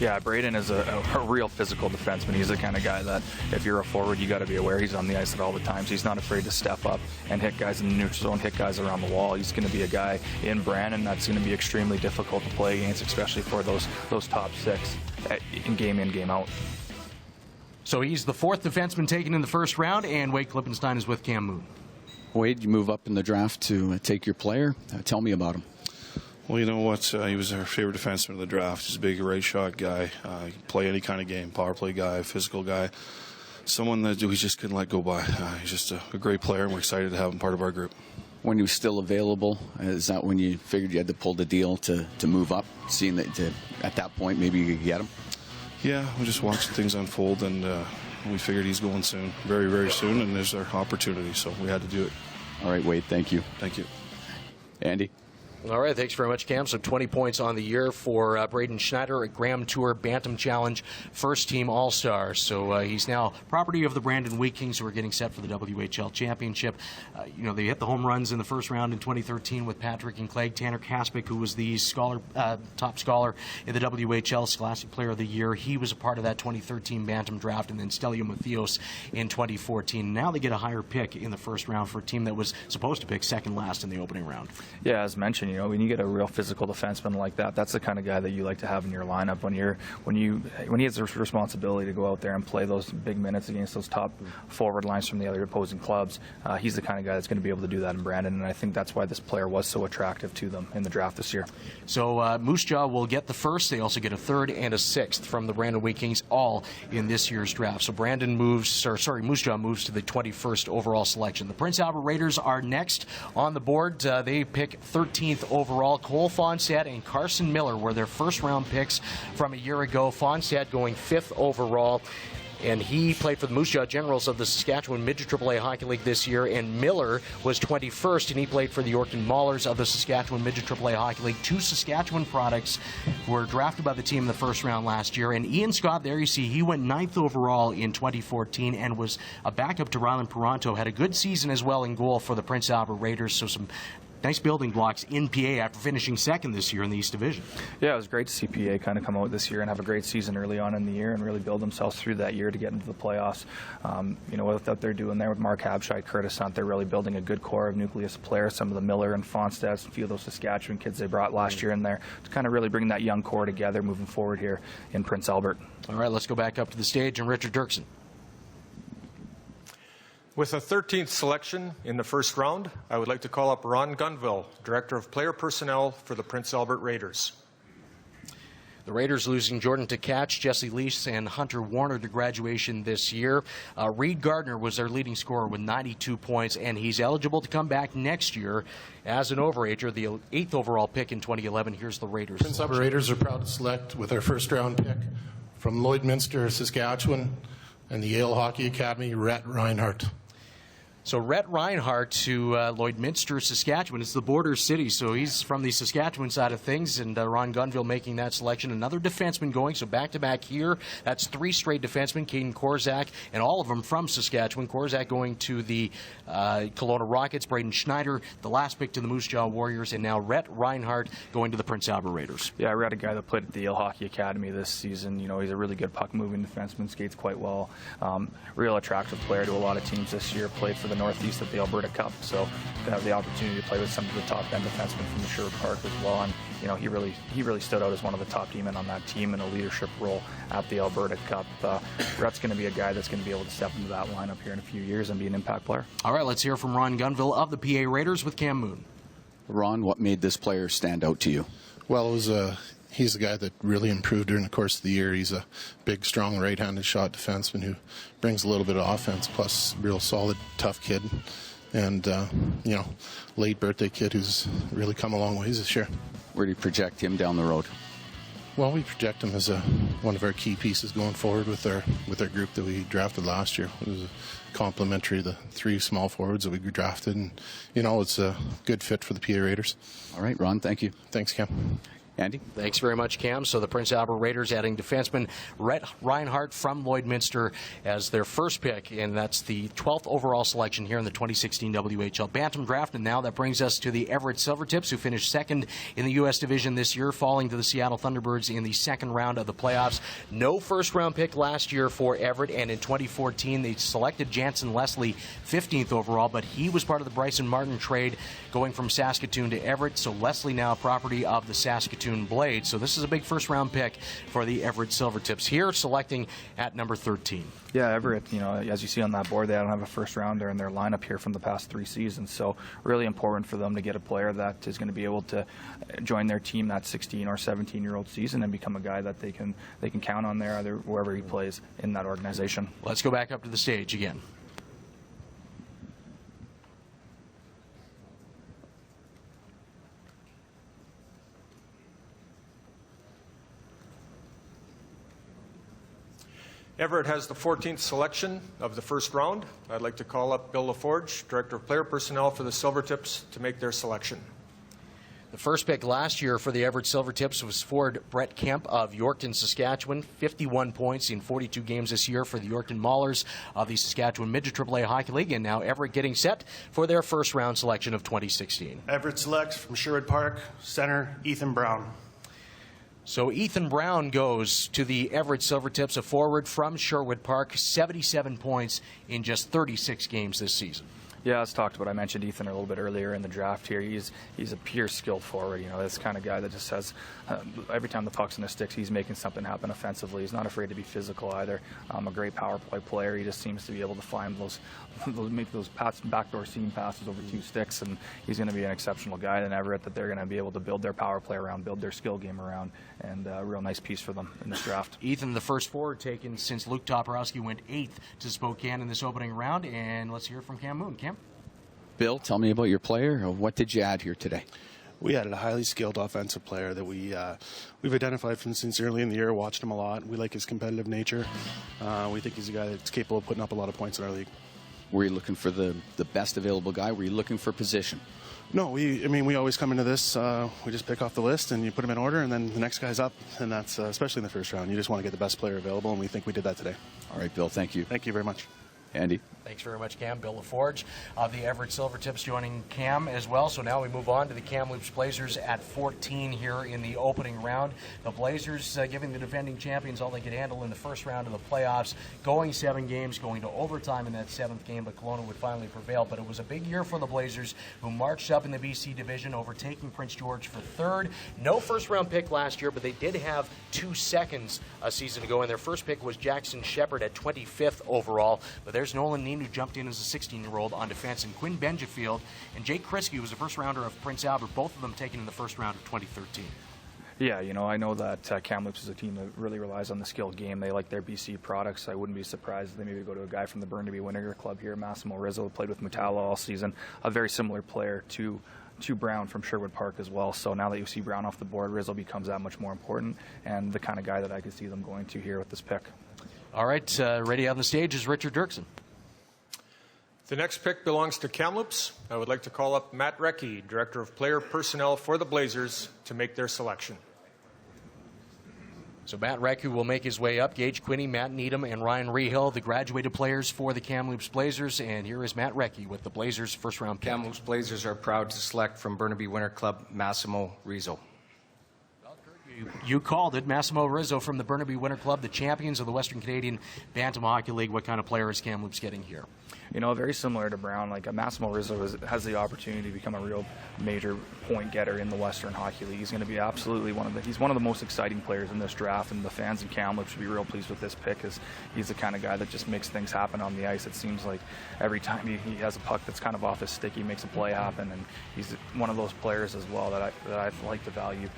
Yeah, Braden is a real physical defenseman. He's the kind of guy that if you're a forward, you got to be aware he's on the ice at all the times. He's not afraid to step up and hit guys in the neutral zone, hit guys around the wall. He's going to be a guy in Brandon that's going to be extremely difficult to play against, especially for those top 6 in, game out. So he's the 4th defenseman taken in the first round, and Wade Klippenstein is with Cam Moon. Wade, you move up in the draft to take your player. Tell me about him. Well, you know what? He was our favorite defenseman of the draft. He's a big right shot guy. He can play any kind of game, power play guy, physical guy. Someone that we just couldn't let go by. He's just a great player, and we're excited to have him part of our group. When he was still available, is that when you figured you had to pull the deal to move up, seeing that at that point maybe you could get him? Yeah, we're just watching things unfold, and we figured he's going soon, very, very soon, and there's our opportunity, so we had to do it. All right, Wade, thank you. Thank you. Andy? All right, thanks very much, Cam. So 20 points on the year for Braden Schneider, a Graham Tour Bantam Challenge first-team All-Star. So he's now property of the Brandon Wheat Kings, who are getting set for the WHL Championship. They hit the home runs in the first round in 2013 with Patrick and Clegg. Tanner Kaspick, who was the top scholar in the WHL Scholastic Player of the Year, he was a part of that 2013 Bantam draft, and then Stelium Matthios in 2014. Now they get a higher pick in the first round for a team that was supposed to pick second last in the opening round. Yeah, as mentioned, position. You know, when you get a real physical defenseman like that, that's the kind of guy that you like to have in your lineup when he has the responsibility to go out there and play those big minutes against those top forward lines from the other opposing clubs. He's the kind of guy that's going to be able to do that in Brandon, and I think that's why this player was so attractive to them in the draft this year. So Moose Jaw will get the first. They also get a third and a sixth from the Brandon Wheat Kings, all in this year's draft. So Moose Jaw moves to the 21st overall selection. The Prince Albert Raiders are next on the board. They pick 13th overall. Cole Fonstad and Carson Miller were their first-round picks from a year ago. Fonstad going 5th overall. And he played for the Moose Jaw Generals of the Saskatchewan Midget AAA Hockey League this year. And Miller was 21st, and he played for the Yorkton Maulers of the Saskatchewan Midget AAA Hockey League. Two Saskatchewan products were drafted by the team in the first round last year. And Ian Scott, there you see, he went 9th overall in 2014 and was a backup to Rylan Peranto. Had a good season as well in goal for the Prince Albert Raiders. So some nice building blocks in PA after finishing second this year in the East Division. Yeah, it was great to see PA kind of come out this year and have a great season early on in the year and really build themselves through that year to get into the playoffs. You know, what they're doing there with Mark Habscheid, Curtis Hunt, they're really building a good core of nucleus of players. Some of the Miller and Fonstads, a few of those Saskatchewan kids they brought last year in there to kind of really bring that young core together moving forward here in Prince Albert. All right, let's go back up to the stage and Richard Dirksen. With a 13th selection in the first round, I would like to call up Ron Gunville, Director of Player Personnel for the Prince Albert Raiders. The Raiders losing Jordan Tkach, Jesse Lease, and Hunter Warner to graduation this year. Reed Gardner was their leading scorer with 92 points, and he's eligible to come back next year as an overager, the 8th overall pick in 2011. Here's the Raiders. Prince Albert Raiders are proud to select with our first-round pick from Lloydminster, Saskatchewan, and the Yale Hockey Academy, Rhett Reinhardt. So Rhett Reinhardt to Lloydminster, Saskatchewan. It's the border city, so he's from the Saskatchewan side of things, and Ron Gunville making that selection. Another defenseman going, so back-to-back here. That's 3 straight defensemen, Caden Korzak, and all of them from Saskatchewan. Korzak going to the Kelowna Rockets, Braden Schneider, the last pick to the Moose Jaw Warriors, and now Rhett Reinhardt going to the Prince Albert Raiders. Yeah, I read a guy that played at the Yale Hockey Academy this season. You know, he's a really good puck-moving defenseman, skates quite well. Real attractive player to a lot of teams this year, played for the Northeast at the Alberta Cup, so to have the opportunity to play with some of the top end defensemen from the Sherwood Park as well. And you know, he really stood out as one of the top D-men on that team in a leadership role at the Alberta Cup. Rhett's going to be a guy that's going to be able to step into that lineup here in a few years and be an impact player. All right, let's hear from Ron Gunville of the PA Raiders with Cam Moon. Ron, what made this player stand out to you? Well, it was he's a guy that really improved during the course of the year. He's a big, strong, right-handed shot defenseman who brings a little bit of offense, plus real solid, tough kid. And, you know, late birthday kid who's really come a long ways this year. Where do you project him down the road? Well, we project him as one of our key pieces going forward with our group that we drafted last year. It was complementary to the 3 small forwards that we drafted. And, you know, it's a good fit for the PA Raiders. All right, Ron, thank you. Thanks, Cam. Andy? Thanks very much, Cam. So the Prince Albert Raiders adding defenseman Rhett Reinhardt from Lloydminster as their first pick, and that's the 12th overall selection here in the 2016 WHL Bantam Draft. And now that brings us to the Everett Silvertips, who finished second in the U.S. Division this year, falling to the Seattle Thunderbirds in the second round of the playoffs. No first-round pick last year for Everett, and in 2014 they selected Jansen Leslie 15th overall, but he was part of the Bryson Martin trade going from Saskatoon to Everett, so Leslie now property of the Saskatoon Blade. So this is a big first-round pick for the Everett Silvertips here, selecting at number 13. Yeah, Everett, you know, as you see on that board, they don't have a first-rounder in their lineup here from the past 3 seasons. So really important for them to get a player that is going to be able to join their team that 16 or 17-year-old season and become a guy that they can count on there, either wherever he plays in that organization. Let's go back up to the stage again. Everett has the 14th selection of the first round. I'd like to call up Bill LaForge, Director of Player Personnel for the Silvertips, to make their selection. The first pick last year for the Everett Silvertips was forward Brett Kemp of Yorkton, Saskatchewan. 51 points in 42 games this year for the Yorkton Maulers of the Saskatchewan Midget AAA Hockey League. And now Everett getting set for their first round selection of 2016. Everett selects from Sherwood Park, center Ethan Brown. So Ethan Brown goes to the Everett Silvertips, a forward from Sherwood Park, 77 points in just 36 games this season. Yeah, as talked about, I mentioned Ethan a little bit earlier in the draft here. He's a pure skilled forward. You know, this kind of guy that just has every time the puck's in his sticks, he's making something happen offensively. He's not afraid to be physical either. A great power play player. He just seems to be able to find make those backdoor seam passes over two sticks, and he's going to be an exceptional guy in Everett that they're going to be able to build their power play around, build their skill game around, and a real nice piece for them in this draft. Ethan, the first forward taken since Luke Toporowski went 8th to Spokane in this opening round, and let's hear from Cam Moon. Cam? Bill, tell me about your player. What did you add here today? We added a highly skilled offensive player that we've identified since early in the year, watched him a lot. We like his competitive nature. We think he's a guy that's capable of putting up a lot of points in our league. Were you looking for the best available guy? Were you looking for position? No, we always come into this, we just pick off the list and you put him in order, and then the next guy's up, and that's especially in the first round. You just want to get the best player available, and we think we did that today. All right, Bill, thank you. Thank you very much. Andy? Thanks very much, Cam. Bill LaForge of the Everett Silvertips joining Cam as well. So now we move on to the Kamloops Blazers at 14 here in the opening round. The Blazers giving the defending champions all they could handle in the first round of the playoffs, going 7 games, going to overtime in that 7th game, but Kelowna would finally prevail. But it was a big year for the Blazers, who marched up in the BC division, overtaking Prince George for 3rd. No first-round pick last year, but they did have 2 seconds a season ago, and their first pick was Jackson Shepard at 25th overall. But there's Nolan Neen, who jumped in as a 16-year-old on defense, and Quinn Benjafield and Jake Kriske, who was a first-rounder of Prince Albert, both of them taken in the first round of 2013. Yeah, you know, I know that Kamloops is a team that really relies on the skilled game. They like their BC products. I wouldn't be surprised if they maybe go to a guy from the Burnaby Winter Club here, Massimo Rizzo, who played with Mutala all season, a very similar player to Brown from Sherwood Park as well. So now that you see Brown off the board, Rizzo becomes that much more important, and the kind of guy that I could see them going to here with this pick. All right, ready on the stage is Richard Dirksen. The next pick belongs to Kamloops. I would like to call up Matt Recchi, Director of Player Personnel for the Blazers, to make their selection. So Matt Recchi will make his way up. Gage Quinney, Matt Needham, and Ryan Rehill, the graduated players for the Kamloops Blazers. And here is Matt Recchi with the Blazers' first-round pick. Kamloops Blazers are proud to select from Burnaby Winter Club Massimo Rizzo. You called it. Massimo Rizzo from the Burnaby Winter Club, the champions of the Western Canadian Bantam Hockey League. What kind of player is Kamloops getting here? You know, very similar to Brown. Like Massimo Rizzo has the opportunity to become a real major point getter in the Western Hockey League. He's going to be absolutely he's one of the most exciting players in this draft, and the fans in Kamloops should be real pleased with this pick, because he's the kind of guy that just makes things happen on the ice. It seems like every time he has a puck that's kind of off his stick, he makes a play happen, and he's one of those players as well that I like to value.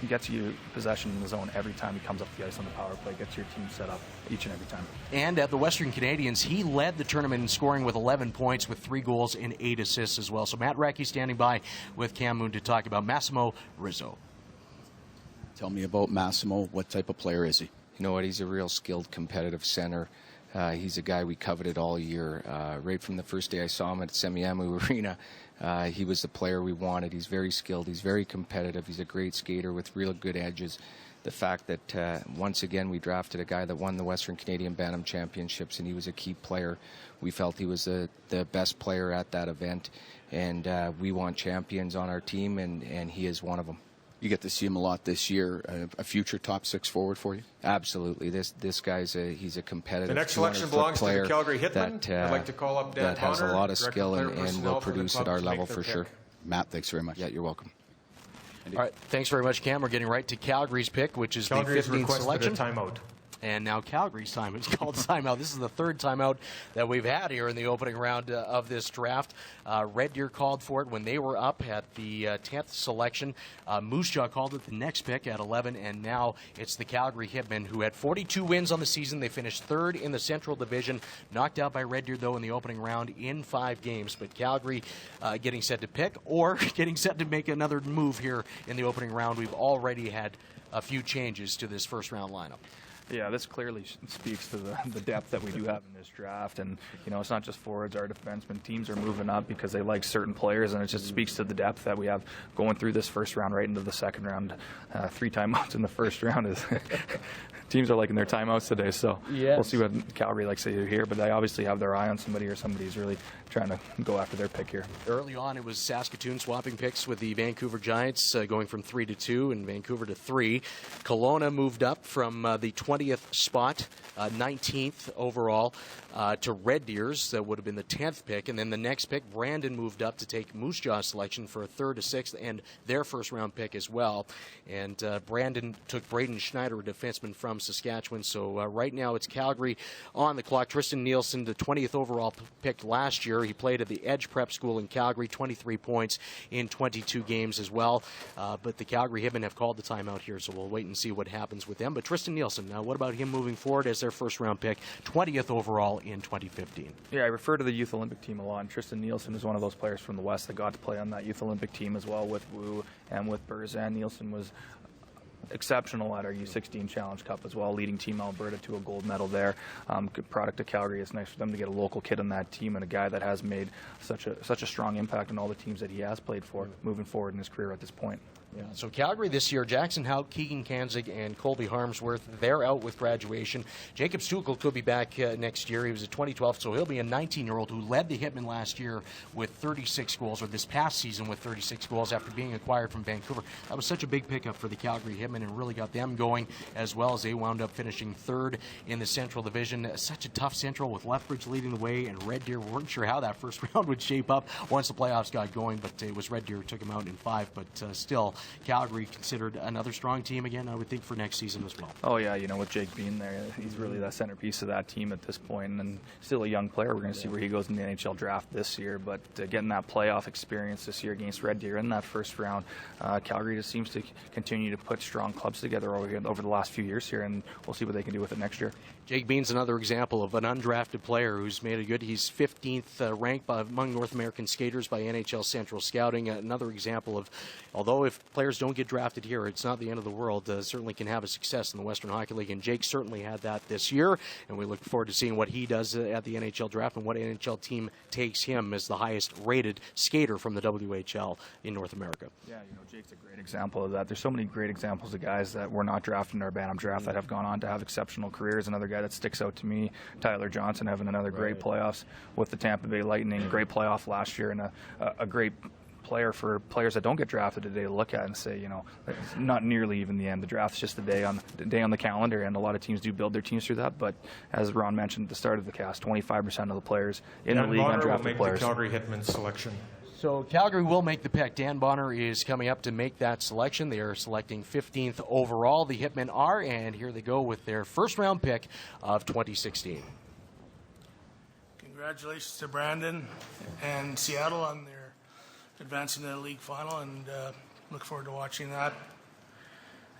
Gets you possession in the zone every time he comes up the ice on the power play, gets your team set up each and every time. And at the Western Canadians, he led the tournament in scoring with 11 points, with 3 goals and 8 assists as well. So Matt Recchi standing by with Cam Moon to talk about Massimo Rizzo. Tell me about Massimo. What type of player is he? You know what? He's a real skilled, competitive center. He's a guy we coveted all year. Right from the first day I saw him at Semiahmoo Arena, he was the player we wanted. He's very skilled. He's very competitive. He's a great skater with real good edges. The fact that, once again, we drafted a guy that won the Western Canadian Bantam Championships, and he was a key player. We felt he was the best player at that event, and we want champions on our team, and he is one of them. You get to see him a lot this year. A future top 6 forward for you? Absolutely. This guy's he's a competitive. The next selection belongs to the Calgary Hitmen. I'd like to call up Dan that has Bonner, a lot of Director skill Player and Personnel will for the produce club at our to level make for their sure. pick. Matt, thanks very much. Yeah, you're welcome. All right, thanks very much, Cam. We're getting right to Calgary's pick, which is Calgary's the 15th requested selection. a timeout. And now Calgary's time. It's called timeout. This is the 3rd timeout that we've had here in the opening round of this draft. Red Deer called for it when they were up at the 10th selection. Moose Jaw called it the next pick at 11, and now it's the Calgary Hitmen, who had 42 wins on the season. They finished 3rd in the Central Division, knocked out by Red Deer, though, in the opening round in 5 games. But Calgary getting set to pick or getting set to make another move here in the opening round. We've already had a few changes to this first-round lineup. Yeah, this clearly speaks to the depth that we do have in this draft. And, you know, it's not just forwards, our defensemen. Teams are moving up because they like certain players, and it just speaks to the depth that we have going through this first round right into the second round. 3 timeouts in the first round is teams are liking their timeouts today. So We'll see what Calgary likes to do here. But they obviously have their eye on somebody, or somebody's really trying to go after their pick here. Early on, it was Saskatoon swapping picks with the Vancouver Giants, going from 3 to 2 and Vancouver to 3. Kelowna moved up from the 20 20th spot, 19th overall, to Red Deers. That would have been the 10th pick. And then the next pick, Brandon moved up to take Moose Jaw's selection for a 3rd to 6th and their first-round pick as well. And Brandon took Braden Schneider, a defenseman from Saskatchewan. So right now it's Calgary on the clock. Tristan Nielsen, the 20th overall pick last year. He played at the Edge Prep School in Calgary, 23 points in 22 games as well. But the Calgary Hitmen have called the timeout here, so we'll wait and see what happens with them. But Tristan Nielsen, what about him moving forward as their first-round pick, 20th overall in 2015? Yeah, I refer to the Youth Olympic team a lot, and Tristan Nielsen is one of those players from the West that got to play on that Youth Olympic team as well with Wu and with Burzan. Nielsen was exceptional at our U16 Challenge Cup as well, leading Team Alberta to a gold medal there. Good product of Calgary. It's nice for them to get a local kid on that team and a guy that has made such a strong impact on all the teams that he has played for moving forward in his career at this point. Yeah, so Calgary this year, Jackson Houck, Keegan Kanzig, and Colby Harmsworth, they're out with graduation. Jacob Stukel could be back next year. He was a 2012, so he'll be a 19-year-old who led the Hitmen last year with 36 goals, or this past season with 36 goals after being acquired from Vancouver. That was such a big pickup for the Calgary Hitmen and really got them going, as well as they wound up finishing 3rd in the Central Division. Such a tough Central with Lethbridge leading the way, and Red Deer weren't sure how that first round would shape up once the playoffs got going, but it was Red Deer who took them out in 5, but still, Calgary considered another strong team again, I would think, for next season as well. Oh, yeah, with Jake being there, he's really the centerpiece of that team at this point, and still a young player. We're going to see where he goes in the NHL draft this year, but getting that playoff experience this year against Red Deer in that first round, Calgary just seems to continue to put strong clubs together over the last few years here, and we'll see what they can do with it next year. Jake Bean's another example of an undrafted player who's made it good. He's 15th ranked among North American skaters by NHL Central Scouting. Another example of, although if players don't get drafted here, it's not the end of the world. Certainly can have a success in the Western Hockey League, and Jake certainly had that this year, and we look forward to seeing what he does at the NHL draft and what NHL team takes him as the highest rated skater from the WHL in North America. Yeah, Jake's a great example of that. There's so many great examples of guys that were not drafted in our Bantam draft that have gone on to have exceptional careers. Another guy that sticks out to me, Tyler Johnson, having another great playoffs with the Tampa Bay Lightning, great playoff last year, and a great player for players that don't get drafted today to look at and say, it's not nearly even the end. The draft's just the day on the calendar, and a lot of teams do build their teams through that. But as Ron mentioned at the start of the cast, 25% of the players in the league undrafted players. The Calgary Hitmen selection. So Calgary will make the pick. Dan Bonner is coming up to make that selection. They are selecting 15th overall. The Hitmen are, and here they go with their first-round pick of 2016. Congratulations to Brandon and Seattle on their advancing to the league final, and look forward to watching that.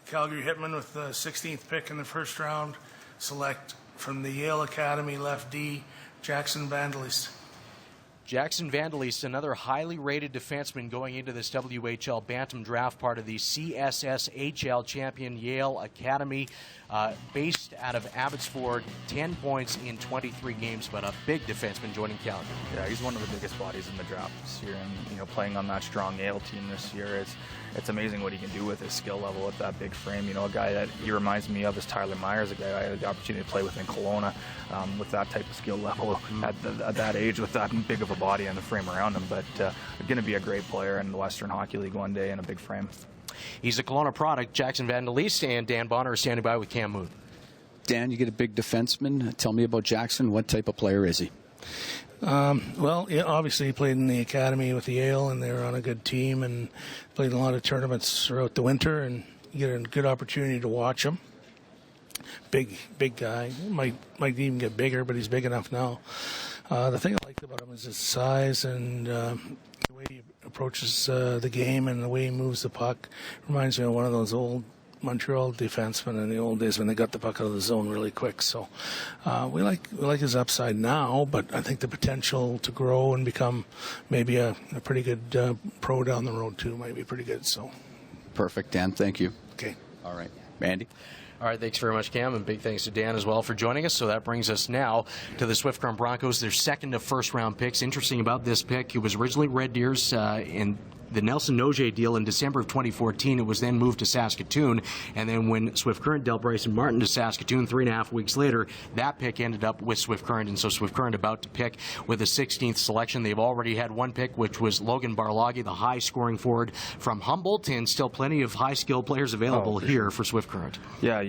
Calgary Hitmen with the 16th pick in the first round select from the Yale Academy left D, Jackson Vandelist. Jackson Vandelist, another highly rated defenseman going into this WHL Bantam draft, part of the CSSHL champion Yale Academy, based out of Abbotsford, 10 points in 23 games, but a big defenseman joining Calgary. Yeah, he's one of the biggest bodies in the draft this year, and playing on that strong Yale team this year, it's amazing what he can do with his skill level at that big frame. A guy that he reminds me of is Tyler Myers, a guy I had the opportunity to play with in Kelowna, with that type of skill level at that age, with that big of a body and the frame around him. But going to be a great player in the Western Hockey League one day in a big frame. He's a Kelowna product, Jackson Vandelist, and Dan Bonner is standing by with Cam Moon. Dan, you get a big defenseman. Tell me about Jackson. What type of player is he? Well, obviously he played in the academy with Yale, and they were on a good team and played in a lot of tournaments throughout the winter, and you get a good opportunity to watch him. Big guy. Might even get bigger, but he's big enough now. The thing I liked about him is his size and the way he approaches the game and the way he moves the puck. Reminds me of one of those old Montreal defensemen in the old days when they got the puck out of the zone really quick. So we like his upside now, but I think the potential to grow and become maybe a pretty good pro down the road too might be pretty good. So perfect, Dan. Thank you. Okay. All right, Andy. All right, thanks very much, Cam, and big thanks to Dan as well for joining us. So that brings us now to the Swift Current Broncos, their second of first-round picks. Interesting about this pick, it was originally Red Deer's, and the Nelson Nogier deal in December of 2014. It was then moved to Saskatoon, and then when Swift Current dealt Bryson Martin to Saskatoon 3.5 weeks later, that pick ended up with Swift Current, and so Swift Current about to pick with the 16th selection. They've already had one pick, which was Logan Barloggy, the high-scoring forward from Humboldt, and still plenty of high-skilled players available here for Swift Current. Yeah,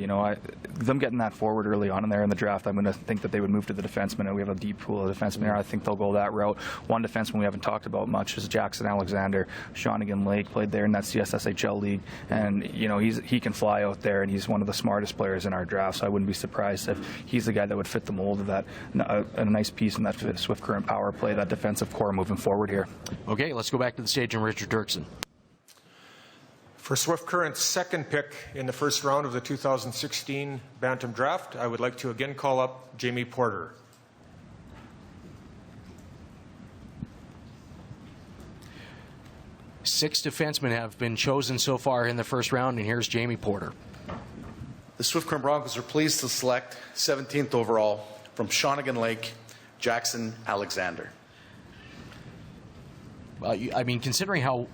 them getting that forward early on in there in the draft, I'm going to think that they would move to the defenseman, and we have a deep pool of defensemen here. I think they'll go that route. One defenseman we haven't talked about much is Jackson Alexander. Shawnigan Lake played there in that CSSHL league, and he can fly out there, and he's one of the smartest players in our draft, so I wouldn't be surprised if he's the guy that would fit the mold of that, a nice piece in that Swift Current power play, that defensive core moving forward here. Okay, let's go back to the stage and Richard Dirksen. For Swift Current's second pick in the first round of the 2016 Bantam Draft, I would like to again call up Jamie Porter. Six defensemen have been chosen so far in the first round, and here's Jamie Porter. The Swift Current Broncos are pleased to select 17th overall from Shawnigan Lake, Jackson Alexander. Well, considering how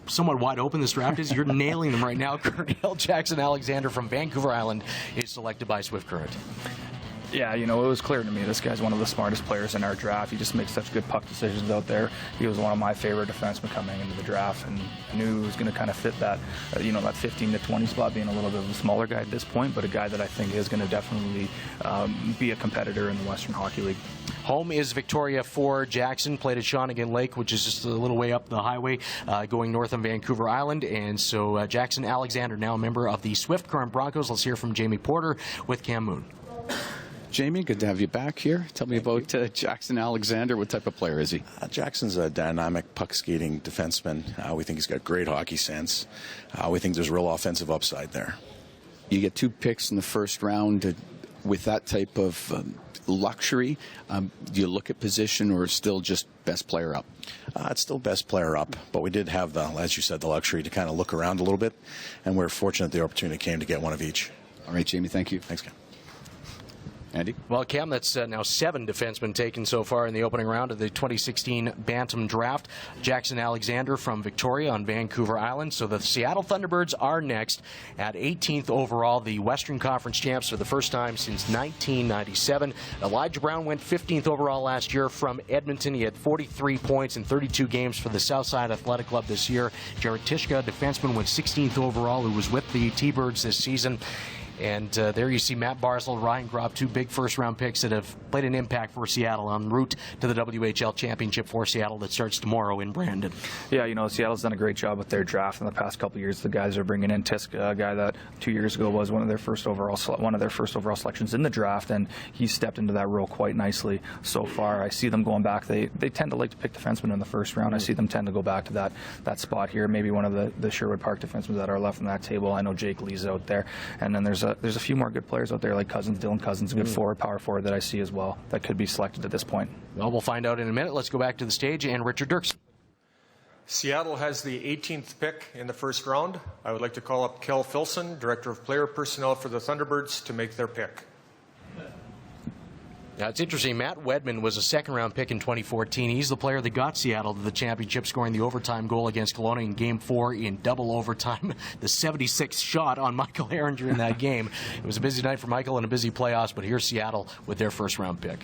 somewhat wide open this draft is, you're nailing them right now. Colonel Jackson Alexander from Vancouver Island is selected by Swift Current. Yeah, it was clear to me this guy's one of the smartest players in our draft. He just makes such good puck decisions out there. He was one of my favorite defensemen coming into the draft, and I knew he was going to kind of fit that, that 15 to 20 spot, being a little bit of a smaller guy at this point, but a guy that I think is going to definitely be a competitor in the Western Hockey League. Home is Victoria for Jackson, played at Shawnigan Lake, which is just a little way up the highway going north on Vancouver Island. And so Jackson Alexander, now a member of the Swift Current Broncos. Let's hear from Jamie Porter with Cam Moon. Jamie, good to have you back here. Tell me about Jackson Alexander. What type of player is he? Jackson's a dynamic puck-skating defenseman. We think he's got great hockey sense. We think there's real offensive upside there. You get 2 picks in the first round with that type of luxury. Do you look at position or still just best player up? It's still best player up, but we did have, as you said, the luxury to kind of look around a little bit, and we're fortunate the opportunity came to get one of each. All right, Jamie, thank you. Thanks, Cam. Andy? Well, Cam, that's now 7 defensemen taken so far in the opening round of the 2016 Bantam Draft. Jackson Alexander from Victoria on Vancouver Island. So the Seattle Thunderbirds are next at 18th overall, the Western Conference champs for the first time since 1997. Elijah Brown went 15th overall last year from Edmonton. He had 43 points in 32 games for the Southside Athletic Club this year. Jared Tishka, defenseman, went 16th overall, who was with the T-Birds this season. And there you see Matt Barzal, Ryan Grob, 2 big first-round picks that have played an impact for Seattle en route to the WHL championship for Seattle that starts tomorrow in Brandon. Yeah, Seattle's done a great job with their draft in the past couple of years. The guys are bringing in Tiska, a guy that 2 years ago was one of their first overall selections in the draft, and he's stepped into that role quite nicely so far. I see them going back. They tend to like to pick defensemen in the first round. I see them tend to go back to that spot here. Maybe one of the Sherwood Park defensemen that are left on that table. I know Jake Lee's out there, and then there's a few more good players out there like Dylan Cousins, a good power forward that I see as well that could be selected at this point. Well, we'll find out in a minute. Let's go back to the stage and Richard Dirksen. Seattle has the 18th pick in the first round. I would like to call up Kel Filson, Director of Player Personnel for the Thunderbirds, to make their pick. Now, it's interesting. Matt Wedman was a second-round pick in 2014. He's the player that got Seattle to the championship, scoring the overtime goal against Kelowna in Game 4 in double overtime. The 76th shot on Michael Herringer in that game. It was a busy night for Michael and a busy playoffs, but here's Seattle with their first-round pick.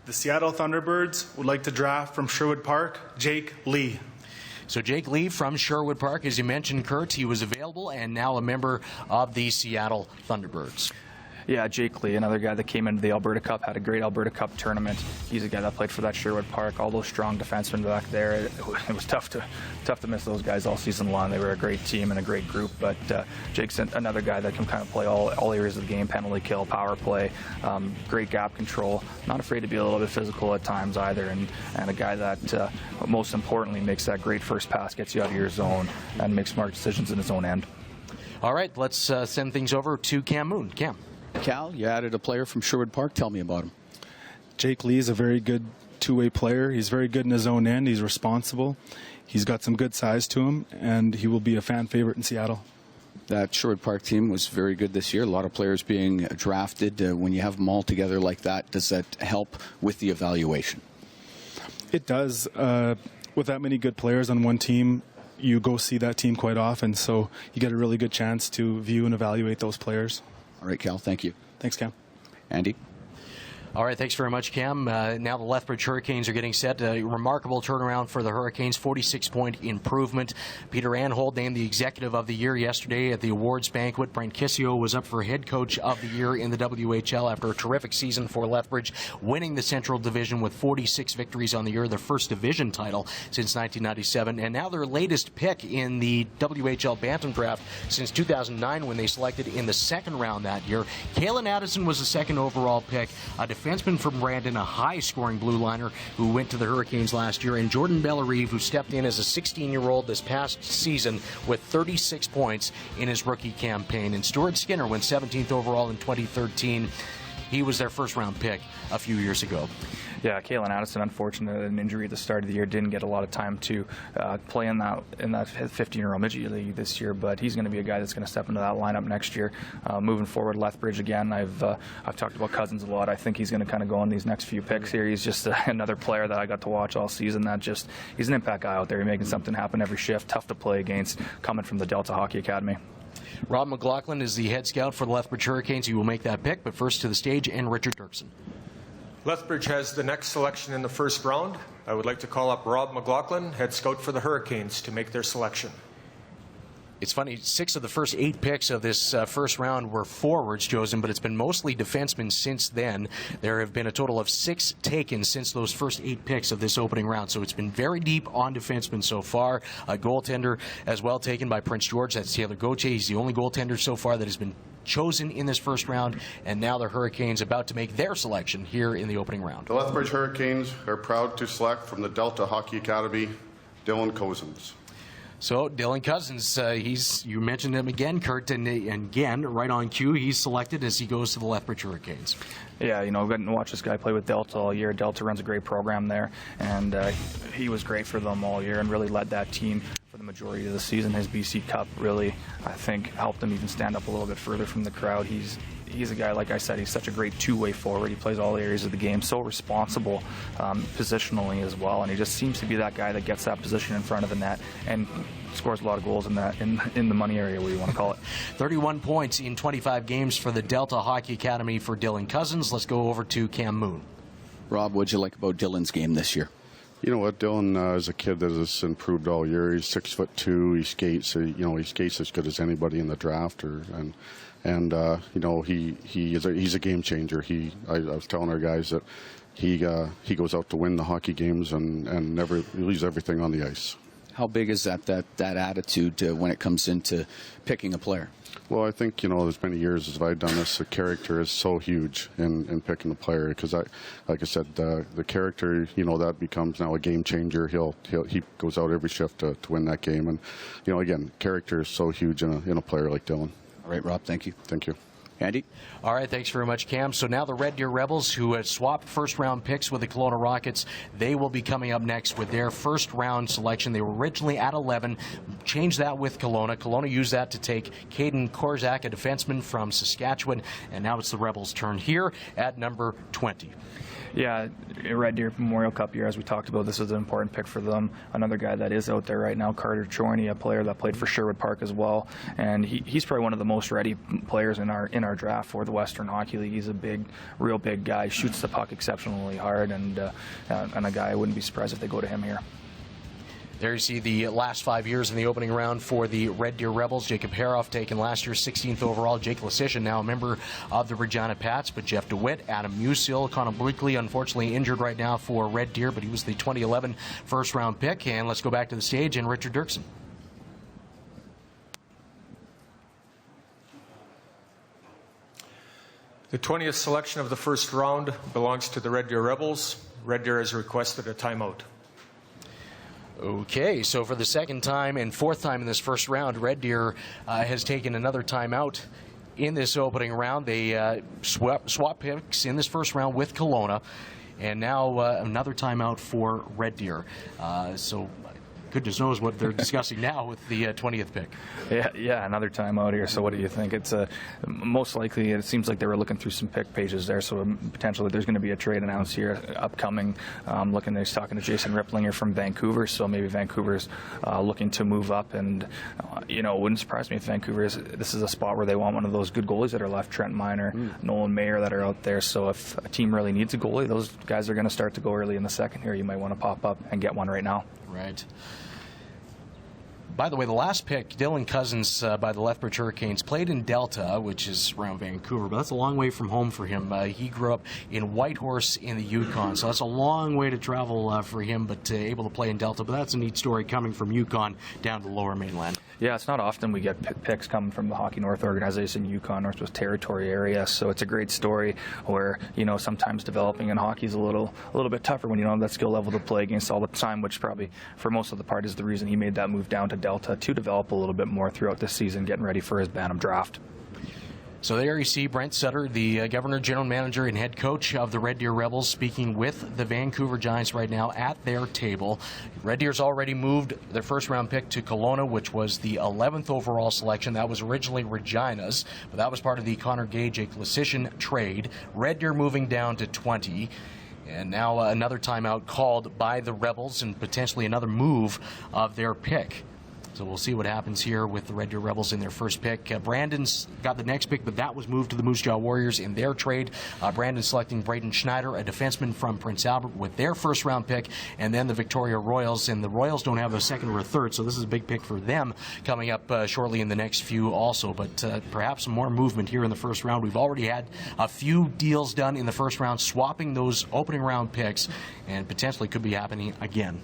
The Seattle Thunderbirds would like to draft from Sherwood Park, Jake Lee. So Jake Lee from Sherwood Park, as you mentioned, Kurt, he was available and now a member of the Seattle Thunderbirds. Yeah, Jake Lee, another guy that came into the Alberta Cup, had a great Alberta Cup tournament. He's a guy that played for that Sherwood Park. All those strong defensemen back there. It was tough to miss those guys all season long. They were a great team and a great group. But Jake's another guy that can kind of play all areas of the game: penalty kill, power play, great gap control. Not afraid to be a little bit physical at times either. And a guy that most importantly makes that great first pass, gets you out of your zone, and makes smart decisions in his own end. All right, let's send things over to Cam Moon. Cam. Cal, you added a player from Sherwood Park. Tell me about him. Jake Lee is a very good two-way player. He's very good in his own end. He's responsible. He's got some good size to him, and he will be a fan favorite in Seattle. That Sherwood Park team was very good this year. A lot of players being drafted. When you have them all together like that, does that help with the evaluation? It does. with that many good players on one team, you go see that team quite often, so you get a really good chance to view and evaluate those players. All right, Cal, thank you. Thanks, Cam. Andy? All right, thanks very much, Cam. Now the Lethbridge Hurricanes are getting set. A remarkable turnaround for the Hurricanes, 46-point improvement. Peter Anhold named the Executive of the Year yesterday at the awards banquet. Brent Kissio was up for Head Coach of the Year in the WHL after a terrific season for Lethbridge, winning the Central Division with 46 victories on the year, their first division title since 1997. And now their latest pick in the WHL Bantam draft since 2009 when they selected in the second round that year. Kalen Addison was the second overall pick, a defenseman from Brandon, a high-scoring blue liner who went to the Hurricanes last year, and Jordan Bellerive, who stepped in as a 16-year-old this past season with 36 points in his rookie campaign. And Stuart Skinner went 17th overall in 2013. He was their first-round pick a few years ago. Yeah, Kalen Addison, unfortunate, an injury at the start of the year, didn't get a lot of time to play in that 15-year-old midget league this year, but he's going to be a guy that's going to step into that lineup next year. Moving forward, Lethbridge again. I've talked about Cousins a lot. I think he's going to kind of go on these next few picks here. He's just another player that I got to watch all season. He's an impact guy out there. He's making something happen every shift. Tough to play against, coming from the Delta Hockey Academy. Rob McLaughlin is the head scout for the Lethbridge Hurricanes. He will make that pick, but first to the stage, and Richard Dirksen. Lethbridge has the next selection in the first round. I would like to call up Rob McLaughlin, head scout for the Hurricanes, to make their selection. It's funny, 6 of the first 8 picks of this first round were forwards chosen, but it's been mostly defensemen since then. There have been a total of 6 taken since those first 8 picks of this opening round, so it's been very deep on defensemen so far. A goaltender as well taken by Prince George. That's Taylor Gauthier. He's the only goaltender so far that has been chosen in this first round, and now the Hurricanes about to make their selection here in the opening round. The Lethbridge Hurricanes are proud to select from the Delta Hockey Academy, Dylan Cousins. So Dylan Cousins, you mentioned him again, Kurt, and again, right on cue, he's selected as he goes to the Lethbridge Hurricanes. Yeah, we've gotten to watch this guy play with Delta all year. Delta runs a great program there, and he was great for them all year and really led that team for the majority of the season. His BC Cup really, I think, helped him even stand up a little bit further from the crowd. He's a guy, like I said, he's such a great two-way forward. He plays all areas of the game, so responsible positionally as well, and he just seems to be that guy that gets that position in front of the net and scores a lot of goals in the money area, what you want to call it. 31 points in 25 games for the Delta Hockey Academy for Dylan Cousins. Let's go over to Cam Moon. Rob, what'd you like about Dylan's game this year? You know what, Dylan is a kid that has improved all year. He's 6'2". He skates. He skates as good as anybody in the draft. He's a game changer. I was telling our guys that he goes out to win the hockey games and never leaves everything on the ice. How big is that attitude when it comes into picking a player? Well, I think, there's many years as I've done this, the character is so huge in picking a player because, like I said, the character, that becomes now a game changer. He goes out every shift to win that game. And, again, character is so huge in a player like Dylan. All right, Rob, thank you. Thank you. Andy? All right, thanks very much, Cam. So now the Red Deer Rebels, who had swapped first-round picks with the Kelowna Rockets, they will be coming up next with their first-round selection. They were originally at 11, changed that with Kelowna. Kelowna used that to take Caden Korzak, a defenseman from Saskatchewan, and now it's the Rebels' turn here at number 20. Yeah, Red Deer Memorial Cup year, as we talked about, this is an important pick for them. Another guy that is out there right now, Carter Chorney, a player that played for Sherwood Park as well, and he's probably one of the most ready players in our draft for the Western Hockey League. He's a real big guy, shoots the puck exceptionally hard, and a guy I wouldn't be surprised if they go to him here. There you see the last 5 years in the opening round for the Red Deer Rebels. Jacob Haroff taken last year 16th overall. Jake Lasishin, now a member of the Regina Pats, but Jeff DeWitt, Adam Musil, Connor Bleakley, unfortunately injured right now for Red Deer, but he was the 2011 first-round pick. And let's go back to the stage and Richard Dirksen. The 20th selection of the first round belongs to the Red Deer Rebels. Red Deer has requested a timeout. Okay, so for the second time and fourth time in this first round, Red Deer has taken another timeout in this opening round. They swap picks in this first round with Kelowna, and now another timeout for Red Deer. So goodness knows what they're discussing now with the 20th pick. Yeah, another time out here. So what do you think? It's most likely, it seems like they were looking through some pick pages there, so potentially there's going to be a trade announced here upcoming. He's talking to Jason Ripplinger from Vancouver, so maybe Vancouver's looking to move up, and it wouldn't surprise me if this is a spot where they want one of those good goalies that are left, Trent Miner, Nolan Mayer, that are out there. So if a team really needs a goalie, those guys are going to start to go early in the second here. You might want to pop up and get one right now. Right. By the way, the last pick, Dylan Cousins by the Lethbridge Hurricanes, played in Delta, which is around Vancouver, but that's a long way from home for him. He grew up in Whitehorse in the Yukon, so that's a long way to travel for him, but able to play in Delta. But that's a neat story coming from Yukon down to the Lower Mainland. Yeah, it's not often we get picks coming from the Hockey North organization, Yukon, Northwest Territory area, so it's a great story where, sometimes developing in hockey is a little bit tougher when you don't have that skill level to play against all the time, which probably, for most of the part, is the reason he made that move down to Delta to develop a little bit more throughout this season, getting ready for his Bantam draft. So there you see Brent Sutter, the Governor, General Manager, and Head Coach of the Red Deer Rebels, speaking with the Vancouver Giants right now at their table. Red Deer's already moved their first-round pick to Kelowna, which was the 11th overall selection. That was originally Regina's, but that was part of the Connor Gay-Jake Lecision trade. Red Deer moving down to 20. And now another timeout called by the Rebels and potentially another move of their pick. So we'll see what happens here with the Red Deer Rebels in their first pick. Brandon's got the next pick, but that was moved to the Moose Jaw Warriors in their trade. Brandon selecting Braden Schneider, a defenseman from Prince Albert, with their first-round pick, and then the Victoria Royals. And the Royals don't have a second or a third, so this is a big pick for them coming up shortly in the next few also. But perhaps some more movement here in the first round. We've already had a few deals done in the first round, swapping those opening round picks, and potentially could be happening again.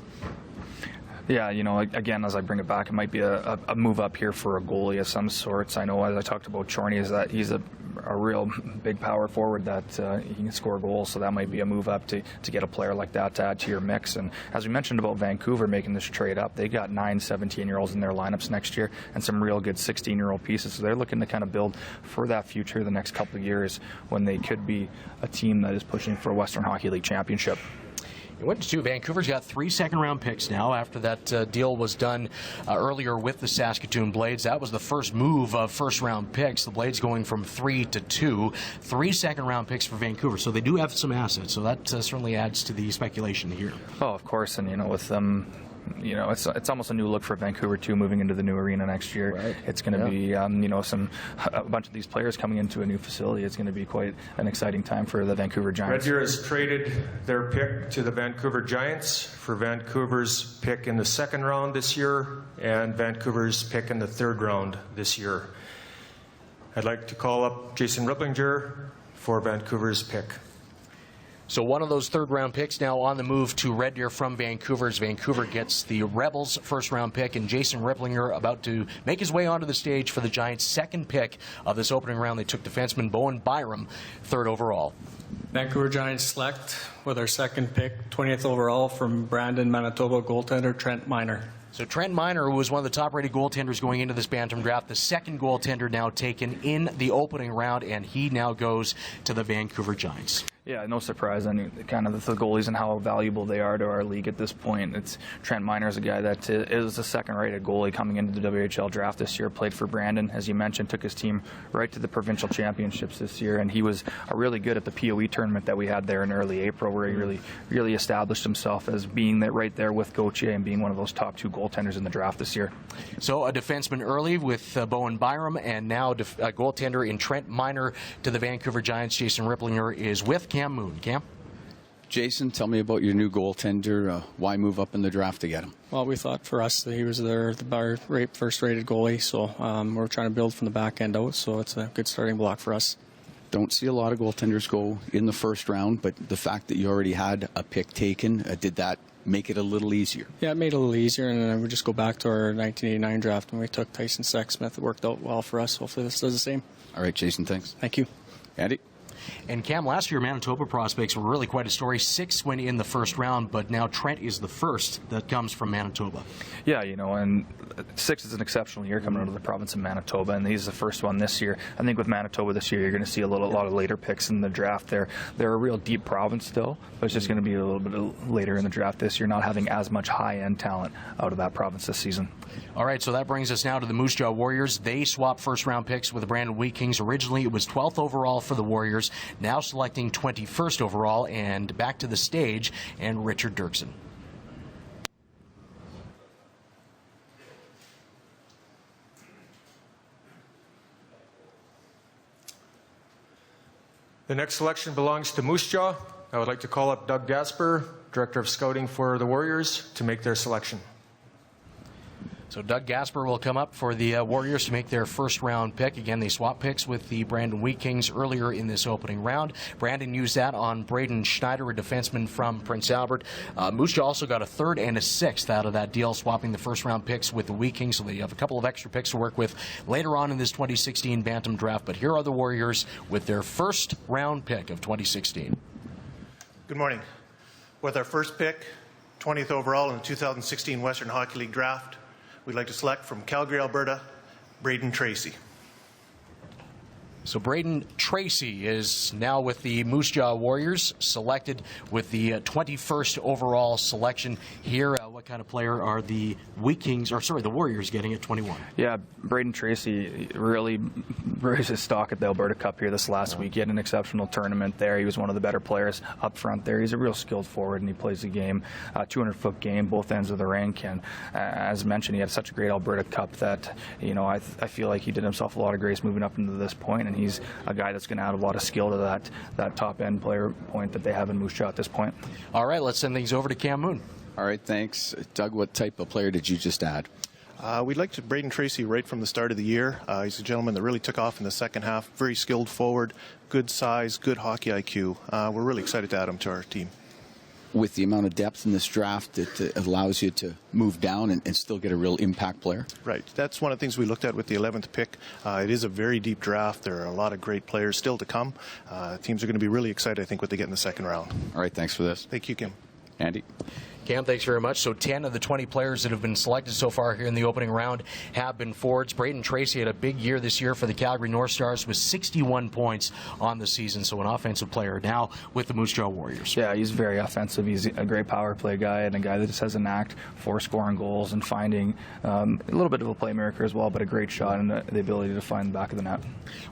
Yeah, again, as I bring it back, it might be a move up here for a goalie of some sorts. I know, as I talked about Chorney, is that he's a real big power forward that he can score goals, so that might be a move up to get a player like that to add to your mix. And as we mentioned about Vancouver making this trade up, they got 9 17-year-olds in their lineups next year and some real good 16-year-old pieces, so they're looking to kind of build for that future the next couple of years when they could be a team that is pushing for a Western Hockey League championship. It went to 2. Vancouver's got 3 second-round picks now after that deal was done earlier with the Saskatoon Blades. That was the first move of first-round picks. The Blades going from 3 to 2. 3 second-round picks for Vancouver. So they do have some assets. So that certainly adds to the speculation here. Oh, of course. And, with them... it's almost a new look for Vancouver too, moving into the new arena next year. Right. It's going to be, a bunch of these players coming into a new facility. It's going to be quite an exciting time for the Vancouver Giants. Red Deer has traded their pick to the Vancouver Giants for Vancouver's pick in the second round this year and Vancouver's pick in the third round this year. I'd like to call up Jason Ripplinger for Vancouver's pick. So one of those third-round picks now on the move to Red Deer from Vancouver as Vancouver gets the Rebels' first-round pick, and Jason Ripplinger about to make his way onto the stage for the Giants' second pick of this opening round. They took defenseman Bowen Byram, 3rd overall. Vancouver Giants select with our second pick, 20th overall, from Brandon, Manitoba goaltender Trent Miner. So Trent Miner was one of the top-rated goaltenders going into this Bantam draft, the second goaltender now taken in the opening round, and he now goes to the Vancouver Giants. Yeah, no surprise. I mean, kind of the goalies and how valuable they are to our league at this point. It's Trent Miner is a guy that is a second-rated goalie coming into the WHL draft this year. Played for Brandon, as you mentioned, took his team right to the provincial championships this year, and he was really good at the POE tournament that we had there in early April, where he really established himself as being right there with Gauthier and being one of those top 2 goaltenders in the draft this year. So a defenseman early with Bowen Byram, and now a goaltender in Trent Miner to the Vancouver Giants. Jason Ripplinger is with Cam Moon. Cam? Jason, tell me about your new goaltender. Why move up in the draft to get him? Well, we thought for us that he was the first-rated goalie, so we're trying to build from the back end out, so it's a good starting block for us. Don't see a lot of goaltenders go in the first round, but the fact that you already had a pick taken, did that make it a little easier? Yeah, it made it a little easier, and then we just go back to our 1989 draft when we took Tyson Sexsmith. It worked out well for us. Hopefully this does the same. All right, Jason, thanks. Thank you. Andy? And Cam, last year Manitoba prospects were really quite a story. 6 went in the first round, but now Trent is the first that comes from Manitoba. Yeah, and 6 is an exceptional year coming out of the province of Manitoba, and he's the first one this year. I think with Manitoba this year, you're going to see a lot of later picks in the draft. They're a real deep province still, but it's just going to be a little bit later in the draft this year, not having as much high-end talent out of that province this season. All right, so that brings us now to the Moose Jaw Warriors. They swapped first-round picks with the Brandon Wheat Kings. Originally, it was 12th overall for the Warriors, now selecting 21st overall, and back to the stage, and Richard Dirksen. The next selection belongs to Moose Jaw. I would like to call up Doug Gasper, Director of Scouting for the Warriors, to make their selection. So Doug Gasper will come up for the Warriors to make their first-round pick. Again, they swapped picks with the Brandon Wheat Kings earlier in this opening round. Brandon used that on Braden Schneider, a defenseman from Prince Albert. Moose Jaw also got a 3rd and a 6th out of that deal, swapping the first-round picks with the Wheat Kings, so they have a couple of extra picks to work with later on in this 2016 Bantam draft. But here are the Warriors with their first-round pick of 2016. Good morning. With our first pick, 20th overall in the 2016 Western Hockey League draft, we'd like to select from Calgary, Alberta, Braden Tracy. So Braden Tracy is now with the Moose Jaw Warriors, selected with the 21st overall selection here. What kind of player are the the Warriors getting at 21? Yeah, Braden Tracy really raised his stock at the Alberta Cup here this last week. He had an exceptional tournament there. He was one of the better players up front there. He's a real skilled forward, and he plays the game, 200-foot game, both ends of the rink. And as mentioned, he had such a great Alberta Cup that, I feel like he did himself a lot of grace moving up into this point, and he's a guy that's going to add a lot of skill to that top-end player point that they have in Moose Jaw at this point. All right, let's send things over to Cam Moon. All right, thanks. Doug, what type of player did you just add? We'd like to Braden Tracy right from the start of the year. He's a gentleman that really took off in the second half. Very skilled forward, good size, good hockey IQ. We're really excited to add him to our team. With the amount of depth in this draft, it allows you to move down and still get a real impact player. Right. That's one of the things we looked at with the 11th pick. It is a very deep draft. There are a lot of great players still to come. Teams are going to be really excited, I think, what they get in the second round. All right, thanks for this. Thank you, Kim. Andy? Cam, thanks very much. So 10 of the 20 players that have been selected so far here in the opening round have been forwards. Braden Tracy had a big year this year for the Calgary North Stars with 61 points on the season, so an offensive player now with the Moose Jaw Warriors. Yeah, he's very offensive. He's a great power play guy and a guy that just has a knack for scoring goals and finding a little bit of a playmaker as well, but a great shot and the ability to find the back of the net.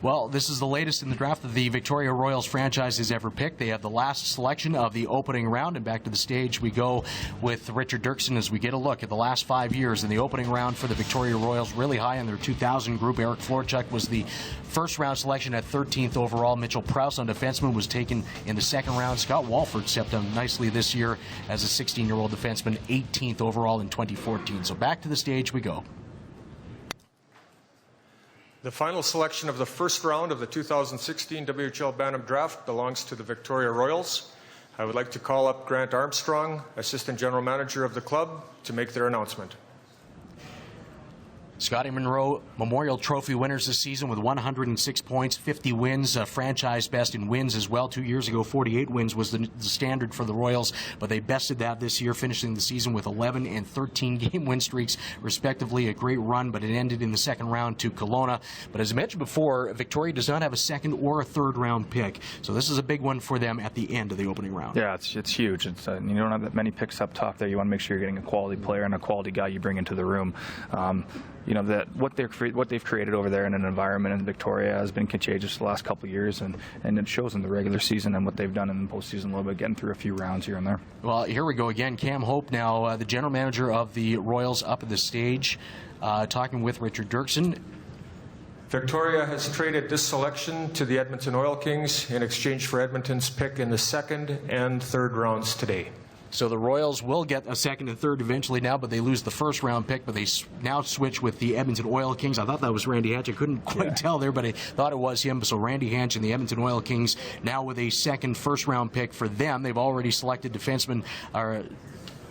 Well, this is the latest in the draft that the Victoria Royals franchise has ever picked. They have the last selection of the opening round, and back to the stage we go with Richard Dirksen as we get a look at the last 5 years in the opening round for the Victoria Royals. Really high in their 2000 group. Eric Florchuk was the first round selection at 13th overall. Mitchell Prouse on defenseman was taken in the second round. Scott Walford stepped up nicely this year as a 16-year-old defenseman, 18th overall in 2014. So back to the stage we go. The final selection of the first round of the 2016 WHL Bantam draft belongs to the Victoria Royals. I would like to call up Grant Armstrong, Assistant General Manager of the club, to make their announcement. Scotty Monroe Memorial Trophy winners this season with 106 points, 50 wins, franchise best in wins as well. 2 years ago, 48 wins was the standard for the Royals, but they bested that this year, finishing the season with 11 and 13 game win streaks, respectively. A great run, but it ended in the second round to Kelowna. But as I mentioned before, Victoria does not have a second or a third round pick, so this is a big one for them at the end of the opening round. Yeah, it's huge. You don't have that many picks up top there. You want to make sure you're getting a quality player and a quality guy you bring into the room. What they've created over there in an environment in Victoria has been contagious the last couple of years, and it shows in the regular season and what they've done in the postseason a little bit, getting through a few rounds here and there. Well, here we go again. Cam Hope now, the general manager of the Royals, up at the stage, talking with Richard Dirksen. Victoria has traded this selection to the Edmonton Oil Kings in exchange for Edmonton's pick in the second and third rounds today. So the Royals will get a second and third eventually now, but they lose the first round pick, but they now switch with the Edmonton Oil Kings. I thought that was Randy Hatch. I couldn't quite tell there, but I thought it was him. So Randy Hatch and the Edmonton Oil Kings now with a second first round pick for them. They've already selected defenseman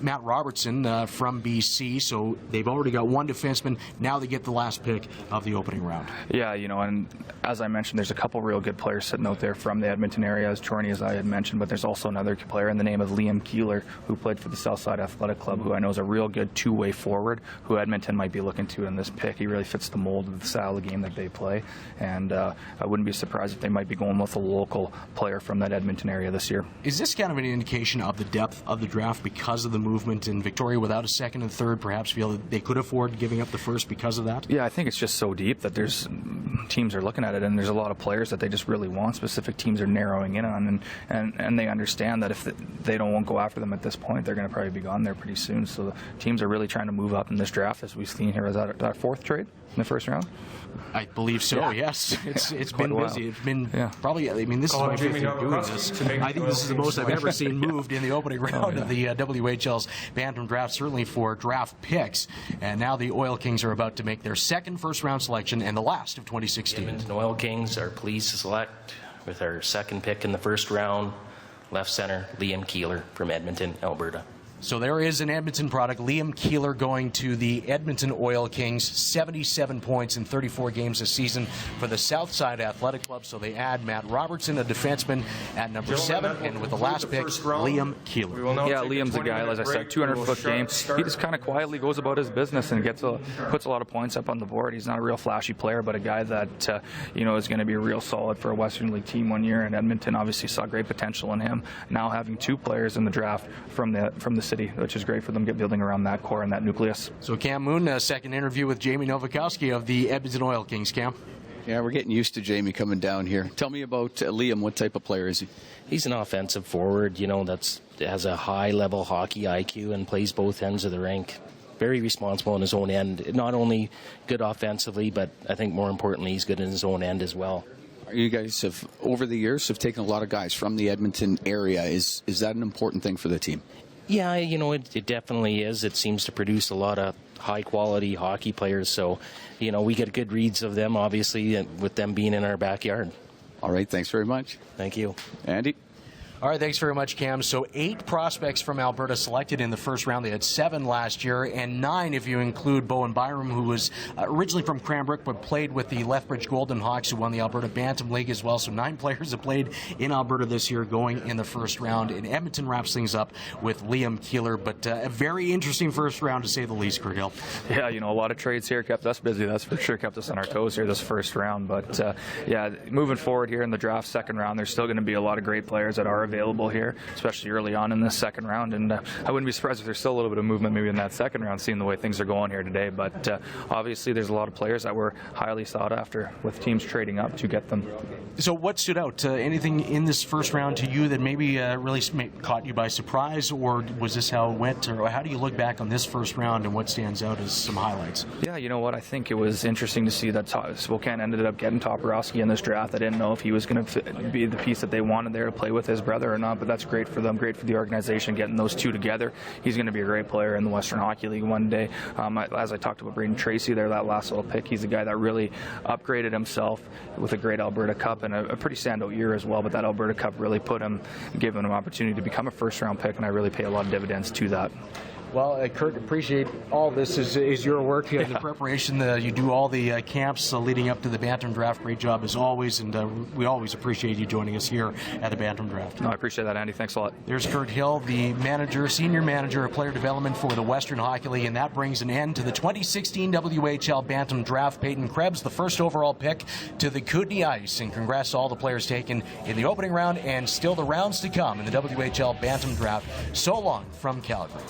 Matt Robertson from BC, so they've already got one defenseman. Now they get the last pick of the opening round. Yeah, and as I mentioned, there's a couple real good players sitting out there from the Edmonton area, as Chorney, as I had mentioned, but there's also another player in the name of Liam Keeler, who played for the Southside Athletic Club, who I know is a real good two-way forward, who Edmonton might be looking to in this pick. He really fits the mold of the style of game that they play, and I wouldn't be surprised if they might be going with a local player from that Edmonton area this year. Is this kind of an indication of the depth of the draft because of the movement in Victoria without a second and third, perhaps feel that they could afford giving up the first because of that? Yeah, I think it's just so deep that there's teams are looking at it, and there's a lot of players that they just really want. Specific teams are narrowing in on, and they understand that if they won't go after them at this point, they're going to probably be gone there pretty soon. So the teams are really trying to move up in this draft, as we've seen here. Is that our fourth trade in the first round? I believe so, yes. It's been busy. It's been probably, I mean, this is my fifth year doing this. I think this is the most I've ever seen moved in the opening round of the WHL's Bantam draft, certainly for draft picks. And now the Oil Kings are about to make their second first-round selection and the last of 2016. The Edmonton Oil Kings are pleased to select, with our second pick in the first round, left center Liam Keeler from Edmonton, Alberta. So there is an Edmonton product. Liam Keeler going to the Edmonton Oil Kings, 77 points in 34 games this season for the Southside Athletic Club. So they add Matt Robertson, a defenseman, at number 7, and with the last pick, Liam Keeler. Yeah, Liam's a guy, as I said, 200-foot game. He just kind of quietly goes about his business and puts a lot of points up on the board. He's not a real flashy player, but a guy that is going to be real solid for a Western League team one year. And Edmonton obviously saw great potential in him. Now having two players in the draft from the city, which is great for them, building around that core and that nucleus. So Cam Moon, a second interview with Jamie Nowakowski of the Edmonton Oil Kings. Cam? Yeah, we're getting used to Jamie coming down here. Tell me about Liam. What type of player is he? He's an offensive forward, that has a high-level hockey IQ and plays both ends of the rink. Very responsible in his own end. Not only good offensively, but I think more importantly, he's good in his own end as well. You guys have, over the years, taken a lot of guys from the Edmonton area. Is that an important thing for the team? Yeah, it definitely is. It seems to produce a lot of high-quality hockey players. So, we get good reads of them, obviously, with them being in our backyard. All right, thanks very much. Thank you. Andy? All right, thanks very much, Cam. So 8 prospects from Alberta selected in the first round. They had 7 last year, and 9 if you include Bowen Byram, who was originally from Cranbrook but played with the Lethbridge Golden Hawks, who won the Alberta Bantam League as well. So 9 players have played in Alberta this year going in the first round. And Edmonton wraps things up with Liam Keeler, but a very interesting first round to say the least, Kurt Hill. Yeah, a lot of trades here kept us busy. That's for sure, kept us on our toes here this first round. But moving forward here in the draft second round, there's still going to be a lot of great players that are available here, especially early on in this second round. And I wouldn't be surprised if there's still a little bit of movement maybe in that second round, seeing the way things are going here today. But obviously there's a lot of players that were highly sought after, with teams trading up to get them. So what stood out? Anything in this first round to you that maybe really caught you by surprise, or was this how it went? Or how do you look back on this first round and what stands out as some highlights? Yeah, you know what? I think it was interesting to see that Spokane ended up getting Toporowski in this draft. I didn't know if he was going to be the piece that they wanted there to play with his brother or not, but that's great for them, great for the organization, getting those two together. He's going to be a great player in the Western Hockey League one day. As I talked about Braden Tracy there, that last little pick, he's a guy that really upgraded himself with a great Alberta Cup and a pretty standout year as well, but that Alberta Cup really gave him an opportunity to become a first-round pick, and I really pay a lot of dividends to that. Well, Kurt, appreciate all this is your work, the preparation. You do all the camps leading up to the Bantam Draft. Great job as always, and we always appreciate you joining us here at the Bantam Draft. No, I appreciate that, Andy. Thanks a lot. There's Kurt Hill, the senior manager of player development for the Western Hockey League, and that brings an end to the 2016 WHL Bantam Draft. Peyton Krebs, the first overall pick to the Kootenay Ice, and congrats to all the players taken in the opening round and still the rounds to come in the WHL Bantam Draft. So long from Calgary.